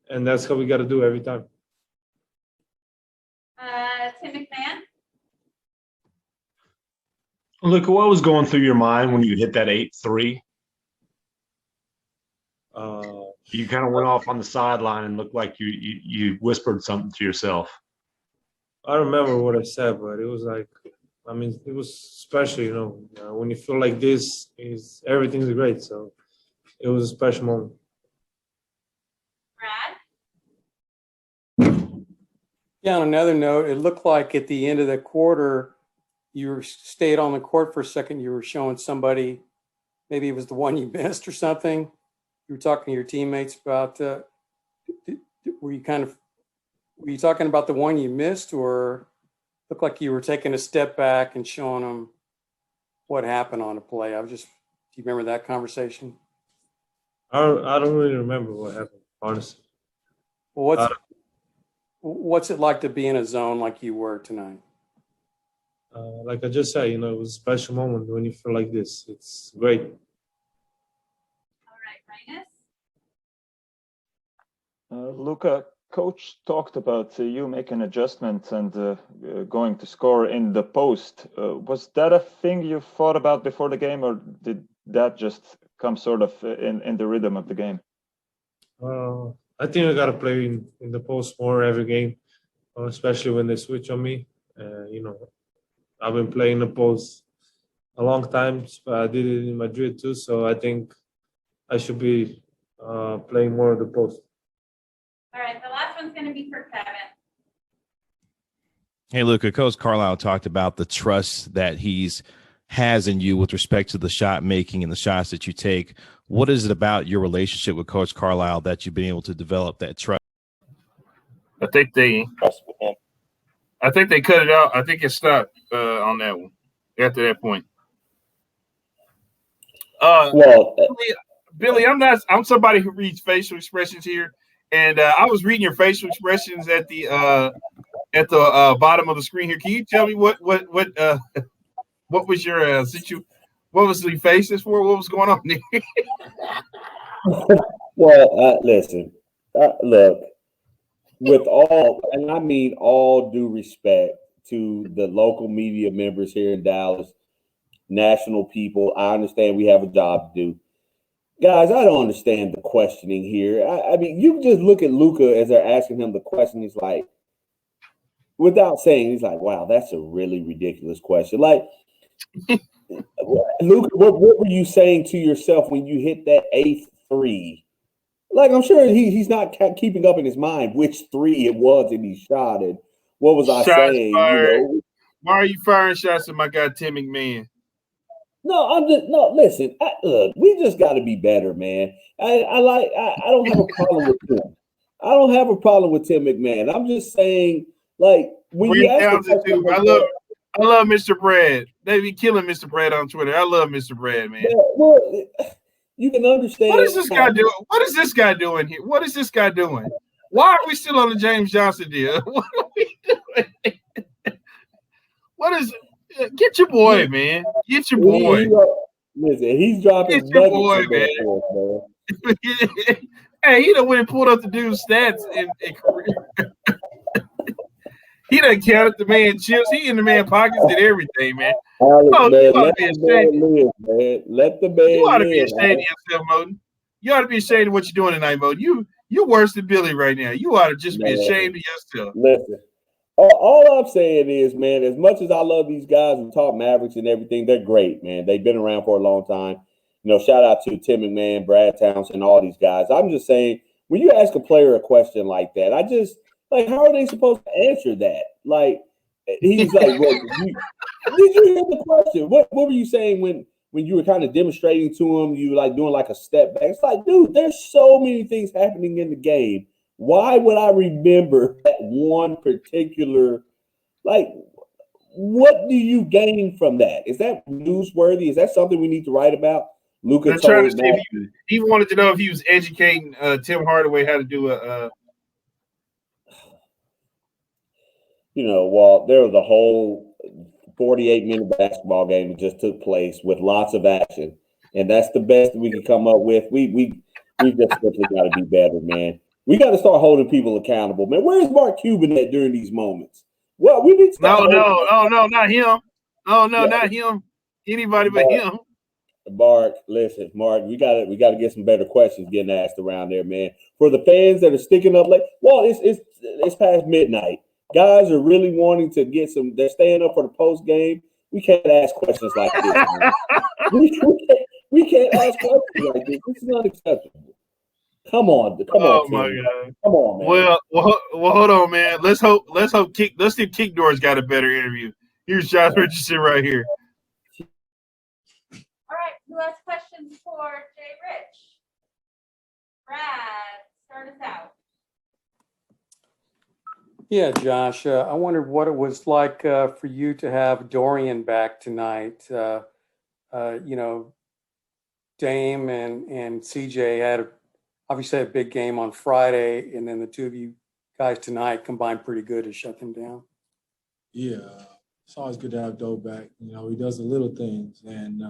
and that's how we got to do every time. Tim McMahon. Luka, what was going through your mind when you hit that 8-3? You kind of went off on the sideline and looked like you whispered something to yourself. I don't remember what I said, but it was like, I mean, it was special, you know. When you feel like this, everything's great. So it was a special moment. Brad. Yeah, on another note, it looked like at the end of the quarter, you stayed on the court for a second. You were showing somebody, maybe it was the one you missed or something. You were talking to your teammates about, were you talking about the one you missed, or looked like you were taking a step back and showing them what happened on a play? Do you remember that conversation? I don't really remember what happened, honestly. Well, what's it like to be in a zone like you were tonight? Like I just said, it was a special moment when you feel like this. It's great. All right, Rhinus? Luka, coach talked about you making adjustments and going to score in the post. Was that a thing you thought about before the game, or did that just come sort of in the rhythm of the game? I think I got to play in the post more every game, especially when they switch on me. I've been playing the post a long time. I did it in Madrid too, so I think I should be playing more of the post. All right, the last one's going to be for Kevin. Hey, Luka, Coach Carlisle talked about the trust that has in you with respect to the shot making and the shots that you take. What is it about your relationship with Coach Carlisle that you've been able to develop that trust? I think they cut it out. I think it stopped on that one after that point. Billy, I'm somebody who reads facial expressions here, and I was reading your facial expressions at the bottom of the screen here. Can you tell me what was your what was the faces for? What was going on there? Well, listen, look, with all, and I mean all due respect to the local media members here in Dallas, national people, I understand we have a job to do. Guys, I don't understand the questioning here. I mean, you just look at Luka as they're asking him the question. He's like, without saying, he's like, wow, that's a really ridiculous question. Like, Luka, what were you saying to yourself when you hit that 8th three? Like, I'm sure he's not keeping up in his mind which three it was that he shot. And what was I saying? Fired. Why are you firing shots at my guy Tim McMahon? Listen. Look, we just got to be better, man. I don't have a problem with him. I don't have a problem with Tim McMahon. I'm just saying, like, when you ask the question, I love Mr. Brad. They be killing Mr. Brad on Twitter. I love Mr. Brad, man. Yeah, well, you can understand. What is this guy doing? What is this guy doing here? What is this guy doing? Why are we still on the James Johnson deal? What are we doing? What is? Get your boy, man. Get your boy. Listen, he's dropping. Get your boy, man. Hey, he done went and pulled up the dude's stats in career. He done counted the man chips. He in the man pockets, did everything, man. Alex, man, you ought to be ashamed. Man. Let the man You ought to be ashamed of yourself, Moden. You ought to be ashamed of what you're doing tonight, Moden. You're worse than Billy right now. You ought to just be ashamed of yourself. Listen, all I'm saying is, man, as much as I love these guys and talk Mavericks and everything, they're great, man. They've been around for a long time. Shout out to Tim McMahon, Brad Townsend, all these guys. I'm just saying, when you ask a player a question like that, how are they supposed to answer that? Like, he's like, well, did you hear the question? What were you saying when you were kind of demonstrating to him? You were like doing like a step back. It's like, dude, there's so many things happening in the game. Why would I remember that one particular, like, what do you gain from that? Is that newsworthy? Is that something we need to write about? Luka told Matt. He wanted to know if he was educating Tim Hardaway how to do a well, there was a whole 48-minute basketball game that just took place with lots of action, and that's the best we can come up with. We just simply got to be better, man. We got to start holding people accountable, man. Where's Mark Cuban at during these moments? Well, we need to no, not him. Not him. Anybody but him. Mark, listen, Mark, we gotta get some better questions getting asked around there, man. For the fans that are sticking up late, well, it's past midnight. Guys are really wanting to get some. They're staying up for the post game. We can't ask questions like this. Man. we can't ask questions like this. This is unacceptable. Come on, Oh Tim. my God. Come on, man. Well, hold on, man. Let's see if Kick Doors got a better interview. Here's Josh Richardson right here. All right, who has questions for Jay Rich? Brad, start us out. Yeah, Josh, I wondered what it was like for you to have Dorian back tonight. Dame and CJ had obviously a big game on Friday, and then the two of you guys tonight combined pretty good to shut them down. Yeah, it's always good to have Doe back. He does the little things, and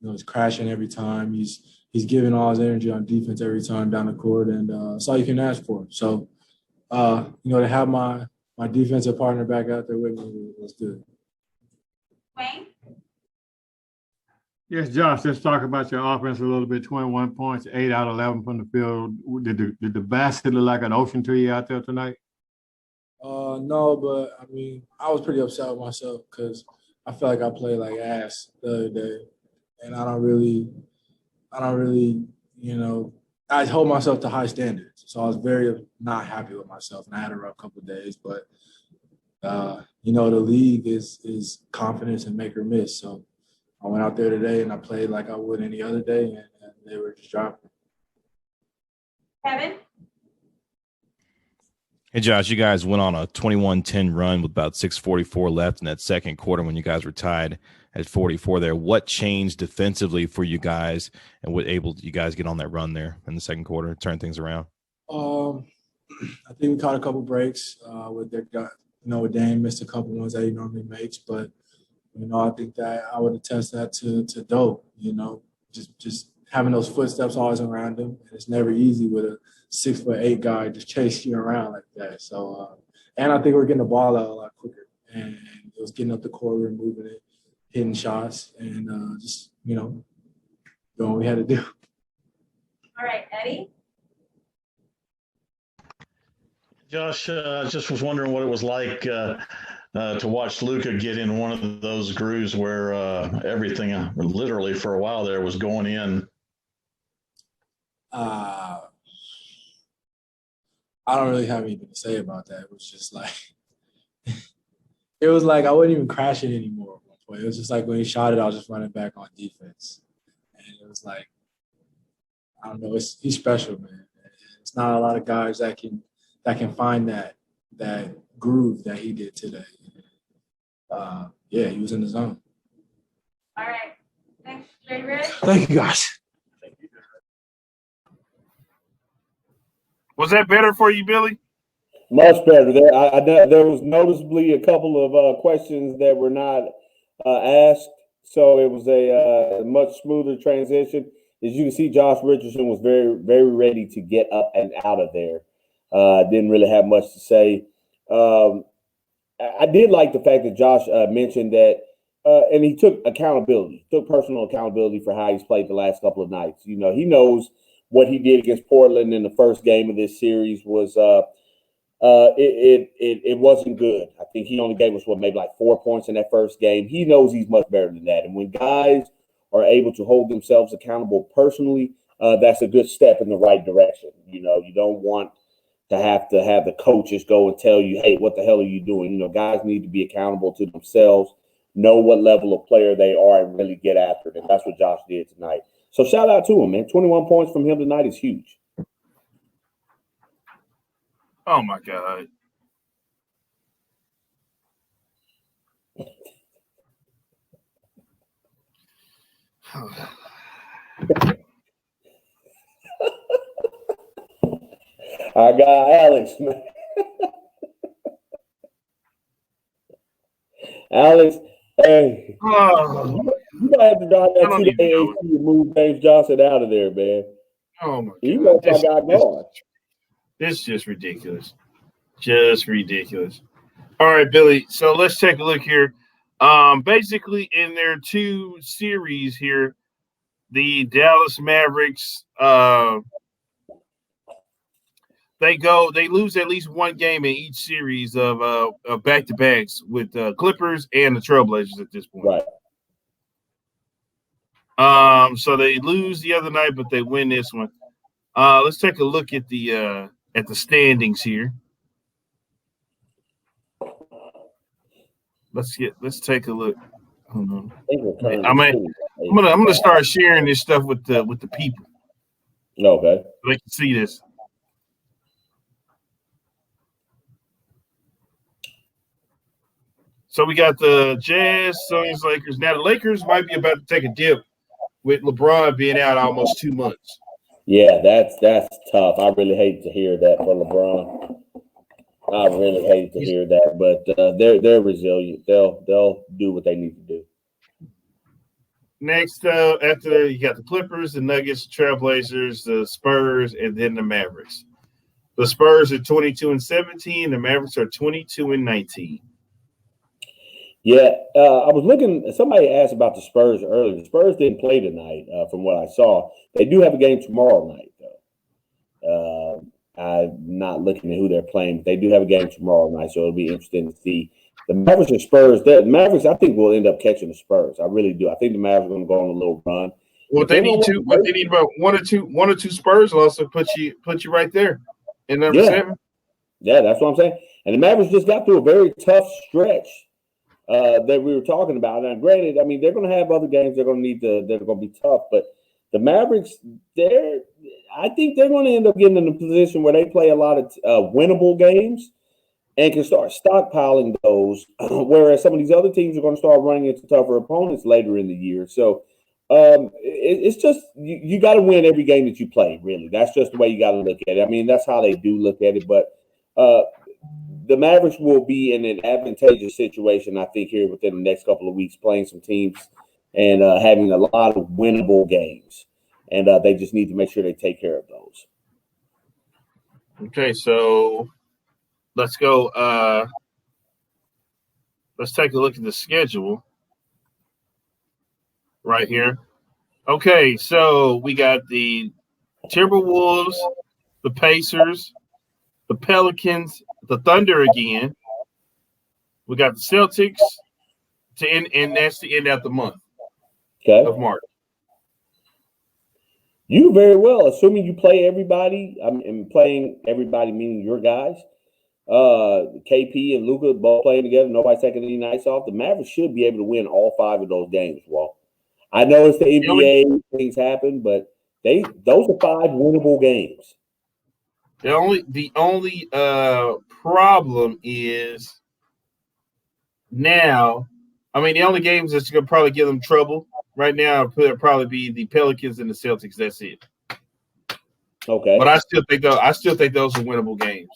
he's crashing every time. He's giving all his energy on defense every time down the court, and that's all you can ask for. So, to have my defensive partner back out there with me was good. Wayne? Yes, Josh, let's talk about your offense a little bit. 21 points, 8 out of 11 from the field. Did the basket look like an ocean to you out there tonight? No, but I was pretty upset with myself because I felt like I played like ass the other day, and I don't really, I hold myself to high standards. So I was very not happy with myself, and I had a rough couple of days. But the league is confidence and make or miss. So I went out there today and I played like I would any other day, and they were just dropping. Kevin? Hey, Josh, you guys went on a 21-10 run with about 6:44 left in that second quarter when you guys were tied at 44 there. What changed defensively for you guys, and what enabled you guys get on that run there in the second quarter, turn things around? I think we caught a couple breaks with their guy. Dame missed a couple ones that he normally makes, but I think that I would attest that to Doe. Just having those footsteps always around him, and it's never easy with a 6'8" guy just chasing you around like that. So, and I think we're getting the ball out a lot quicker, and it was getting up the court, we were moving it, hitting shots, and just doing what we had to do. All right, Eddie? Josh, I just was wondering what it was like to watch Luka get in one of those grooves where everything literally for a while there was going in. I don't really have anything to say about that. It was just like, I wasn't even crashing anymore at one point. It was just like when he shot it, I was just running back on defense. And it was like, I don't know, he's special, man. It's not a lot of guys that can find that groove that he did today. He was in the zone. All right. Thanks, Jay Rich. Thank you, guys. Was that better for you, Billy? Much better. There was noticeably a couple of questions that were not asked, so it was a much smoother transition. As you can see, Josh Richardson was very, very ready to get up and out of there. Didn't really have much to say. I did like the fact that Josh mentioned that, and he took personal accountability for how he's played the last couple of nights. He knows what he did against Portland in the first game of this series was it wasn't good. I think he only gave us maybe like 4 points in that first game. He knows he's much better than that. And when guys are able to hold themselves accountable personally, that's a good step in the right direction. You don't want to have the coaches go and tell you, hey, what the hell are you doing? Guys need to be accountable to themselves, know what level of player they are, and really get after it. And that's what Josh did tonight. So shout out to him, man. 21 points from him tonight is huge. Oh, my God. I got Alex, man. Alex, hey. You might have to drop that 2-day AC and move James Johnson out of there, man. Oh, my God. You know what I got going. This is just ridiculous. Just ridiculous. All right, Billy. So let's take a look here. Basically, in their two series here, the Dallas Mavericks, they lose at least one game in each series of back-to-backs with Clippers and the Trailblazers at this point. Right. So they lose the other night, but they win this one. Let's take a look at the standings here. Let's take a look. Hold on. I'm gonna start sharing this stuff with the people. Okay. So they can see this. So we got the Jazz, Suns, Lakers. Now the Lakers might be about to take a dip with LeBron being out almost 2 months. Yeah, that's tough. I really hate to hear that for LeBron. I really hate to hear that, but they're resilient. They'll do what they need to do. Next, after you got the Clippers, the Nuggets, the Trailblazers, the Spurs, and then the Mavericks. The Spurs are 22-17. The Mavericks are 22-19. Yeah, I was looking. Somebody asked about the Spurs earlier. The Spurs didn't play tonight, from what I saw. They do have a game tomorrow night, though. I'm not looking at who they're playing. But they do have a game tomorrow night, so it'll be interesting to see. The Mavericks and Spurs. The Mavericks, I think, will end up catching the Spurs. I really do. I think the Mavericks are going to go on a little run. Well, they need about one or two Spurs will also put you right there in number 7. Yeah, that's what I'm saying. And the Mavericks just got through a very tough stretch that we were talking about. And granted, I mean, they're going to have other games they're going to be tough, but the Mavericks, I think they're going to end up getting in a position where they play a lot of winnable games and can start stockpiling those, whereas some of these other teams are going to start running into tougher opponents later in the year. So it's just you got to win every game that you play, really. That's just the way you got to look at it. I mean, that's how they do look at it, but the Mavericks will be in an advantageous situation, I think, here within the next couple of weeks, playing some teams and having a lot of winnable games. And they just need to make sure they take care of those. Okay, so let's go. Let's take a look at the schedule right here. Okay, so we got the Timberwolves, the Pacers, the Pelicans, the Thunder again. We got the Celtics to end, and that's to end out the month of March. You very well, assuming you play everybody. I'm playing everybody, meaning your guys. KP and Luka both playing together. Nobody taking any nights off. The Mavericks should be able to win all 5 of those games. Well, I know it's the NBA, things happen, but those are 5 winnable games. The only problem is now. I mean, the only games that's going to probably give them trouble right now would probably be the Pelicans and the Celtics. That's it. Okay, but I still think those are winnable games.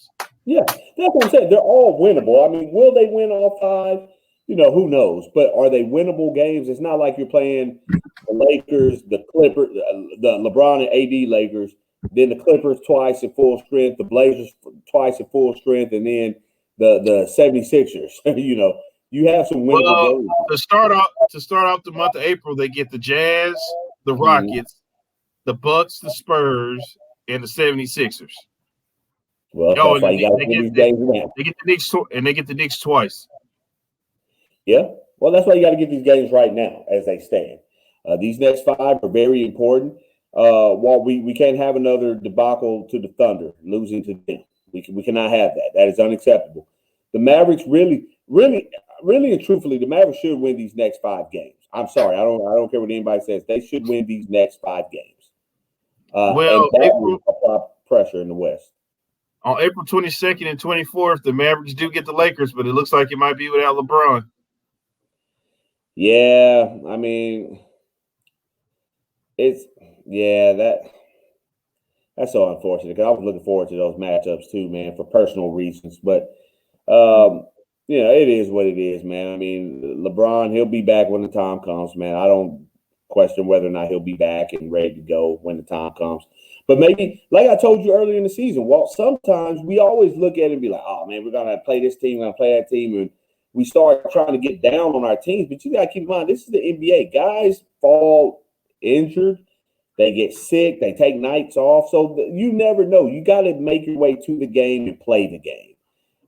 Yeah, that's what I'm saying. They're all winnable. I mean, will they win all 5? You know, who knows? But are they winnable games? It's not like you're playing the Lakers, the Clippers, the LeBron and AD Lakers, then the Clippers twice at full strength, the Blazers twice at full strength, and then the 76ers. You know, you have some winnable games. To start off the month of April, they get the Jazz, the Rockets, the Bucks, the Spurs, and the 76ers. Well, that's why you got to win these games now. They get the Knicks twice. Yeah, well, that's why you got to get these games right now as they stand. These next 5 are very important. While we can't have another debacle to the Thunder, losing to them. We cannot have that. That is unacceptable. The Mavericks really and truthfully, the Mavericks should win these next 5 games. I'm sorry, I don't care what anybody says. They should win these next 5 games. And that will apply pressure in the West. On April 22nd and 24th, the Mavericks do get the Lakers, but it looks like it might be without LeBron. Yeah, I mean, that's so unfortunate because I was looking forward to those matchups too, man, for personal reasons. But you know, it is what it is, man. I mean, LeBron, he'll be back when the time comes, man. I don't question whether or not he'll be back and ready to go when the time comes. But maybe, like I told you earlier in the season, Walt, sometimes we always look at it and be like, oh, man, we're going to play this team, we're going to play that team, and we start trying to get down on our teams. But you got to keep in mind, this is the NBA. Guys fall injured. They get sick. They take nights off. So you never know. You got to make your way to the game and play the game.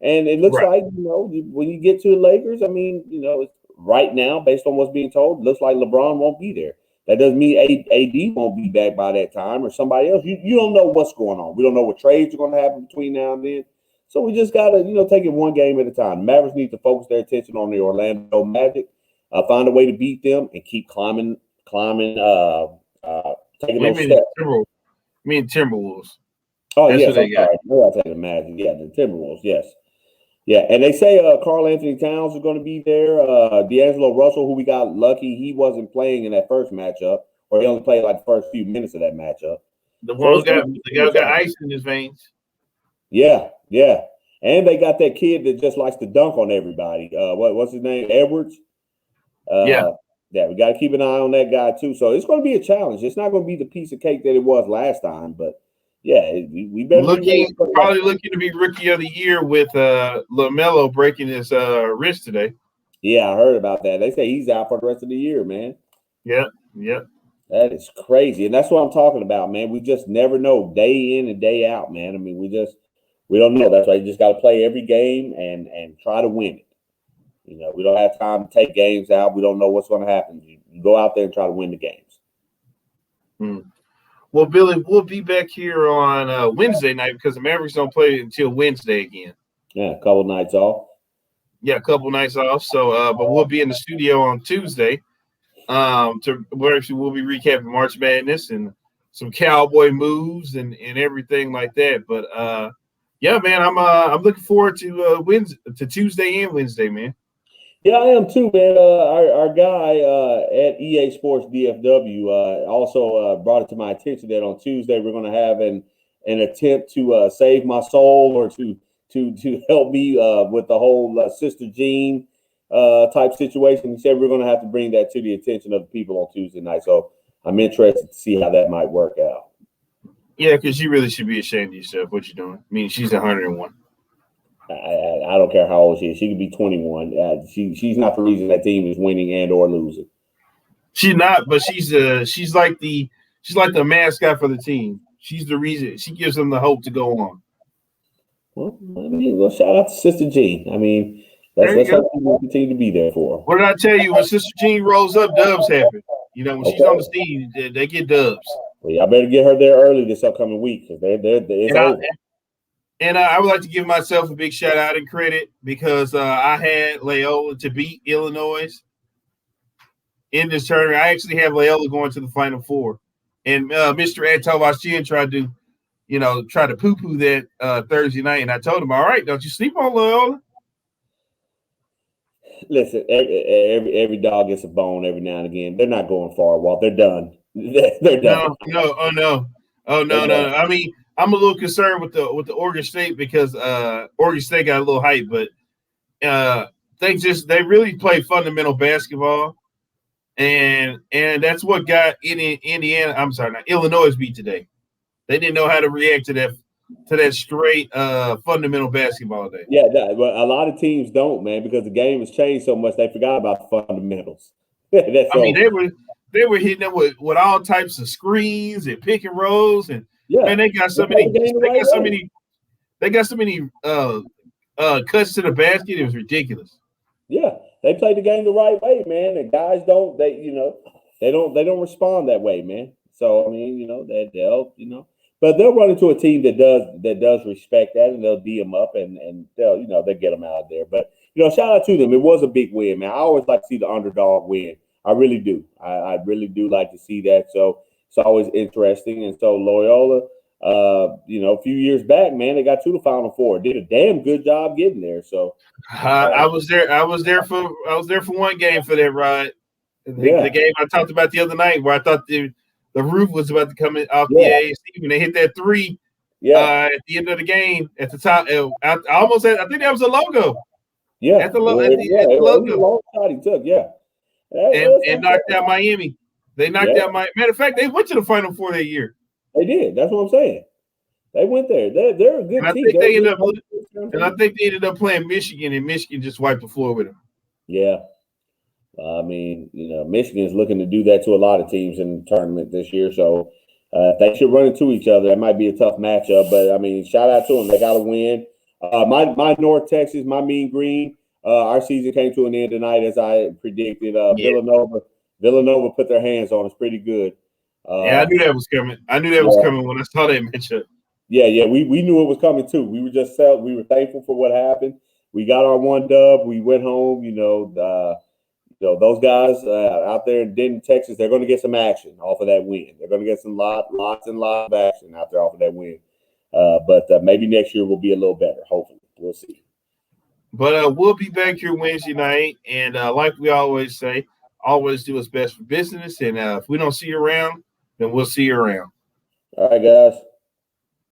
And it looks like, you know, when you get to the Lakers, I mean, you know, right now, based on what's being told, it looks like LeBron won't be there. That doesn't mean AD won't be back by that time or somebody else. You don't know what's going on. We don't know what trades are going to happen between now and then. So we just got to, take it one game at a time. Mavericks need to focus their attention on the Orlando Magic, find a way to beat them, and keep climbing, taking those steps. Timberwolves. Oh, That's yes, what I'm they got. sorry. No, I'll take the Magic. Yeah, the Timberwolves, yes. Yeah, and they say Karl Anthony Towns is going to be there. D'Angelo Russell, who we got lucky, he wasn't playing in that first matchup, or he only played like the first few minutes of that matchup. The one who got ice in his veins. Yeah. And they got that kid that just likes to dunk on everybody. What's his name? Edwards? Yeah, we got to keep an eye on that guy too. So it's going to be a challenge. It's not going to be the piece of cake that it was last time, but yeah, we better probably looking to be rookie of the year with LaMelo breaking his wrist today. Yeah, I heard about that. They say he's out for the rest of the year, man. Yep. That is crazy. And that's what I'm talking about, man. We just never know day in and day out, man. I mean, we don't know. That's why you just got to play every game and try to win it. We don't have time to take games out. We don't know what's going to happen. You go out there and try to win the games. Well, Billy, we'll be back here on Wednesday night because the Mavericks don't play until Wednesday again. Yeah, a couple nights off. Yeah, a couple nights off. So, but we'll be in the studio on Tuesday. We'll be recapping March Madness and some Cowboy moves and everything like that. But yeah, man, I'm looking forward to Tuesday and Wednesday, man. Yeah, I am too, man. Our guy at EA Sports DFW also brought it to my attention that on Tuesday we're going to have an attempt to save my soul or to help me with the whole Sister Jean type situation. He said we're going to have to bring that to the attention of the people on Tuesday night. So I'm interested to see how that might work out. Yeah, because you really should be ashamed of yourself. What you're doing? I mean, she's 101. I don't care how old she is. She could be 21. She's not the reason that team is winning and or losing. She's not, but she's like the mascot for the team. She's the reason. She gives them the hope to go on. Well, shout out to Sister Jean. I mean, let's hope she will continue to be there for her. What did I tell you? When Sister Jean rolls up, dubs happen. When she's on the scene, they get dubs. Well, I better get her there early this upcoming week because it's over. And I would like to give myself a big shout out and credit because I had Loyola to beat Illinois in this tournament. I actually have Loyola going to the Final Four. And Mr. Atavashian tried to poo-poo that Thursday night. And I told him, all right, don't you sleep on Loyola. Listen, every dog gets a bone every now and again. They're not going far, Walt. They're done. They're done. No. I mean, I'm a little concerned with the Oregon State because Oregon State got a little hype, but they really play fundamental basketball, and that's what got Indiana. I'm sorry, not Illinois beat today. They didn't know how to react to that straight fundamental basketball day. Yeah, but a lot of teams don't, man, because the game has changed so much. They forgot about the fundamentals. They were hitting them with all types of screens and pick and rolls and. Yeah, man, they got so many cuts to the basket. It was ridiculous. Yeah, they played the game the right way, man. And guys don't don't respond that way, man. So I mean, but they'll run into a team that does respect that, and they'll D them up, and they'll get them out of there. But shout out to them. It was a big win, man. I always like to see the underdog win. I really do. I really do like to see that. So. It's always interesting. And so Loyola, a few years back, man, they got to the Final Four. Did a damn good job getting there. So I was there for one game for that ride. The game I talked about the other night where I thought the roof was about to come off the AAC when they hit that three at the end of the game at the top. I think that was a logo. Yeah. At the logo. Long shot he took, and knocked out Miami. They knocked out my. Matter of fact, they went to the Final Four that year. They did. That's what I'm saying. They went there. They're a good team. I think they ended up playing Michigan, and Michigan just wiped the floor with them. Yeah, I mean, Michigan is looking to do that to a lot of teams in the tournament this year. So they should run into each other. That might be a tough matchup, but I mean, shout out to them. They got to win. My North Texas, my Mean Green. Our season came to an end tonight, as I predicted. Villanova Villanova put their hands on us pretty good. Yeah, I knew that was coming. I knew that was coming when I saw that matchup. Yeah, we knew it was coming too. We were thankful for what happened. We got our one dub. We went home. Those guys out there in Denton, Texas, they're going to get some action off of that win. They're going to get some lots of action out there off of that win. But maybe next year will be a little better. Hopefully, we'll see. But we'll be back here Wednesday night, and like we always say, always do what's best for business. And if we don't see you around, then we'll see you around. All right, guys.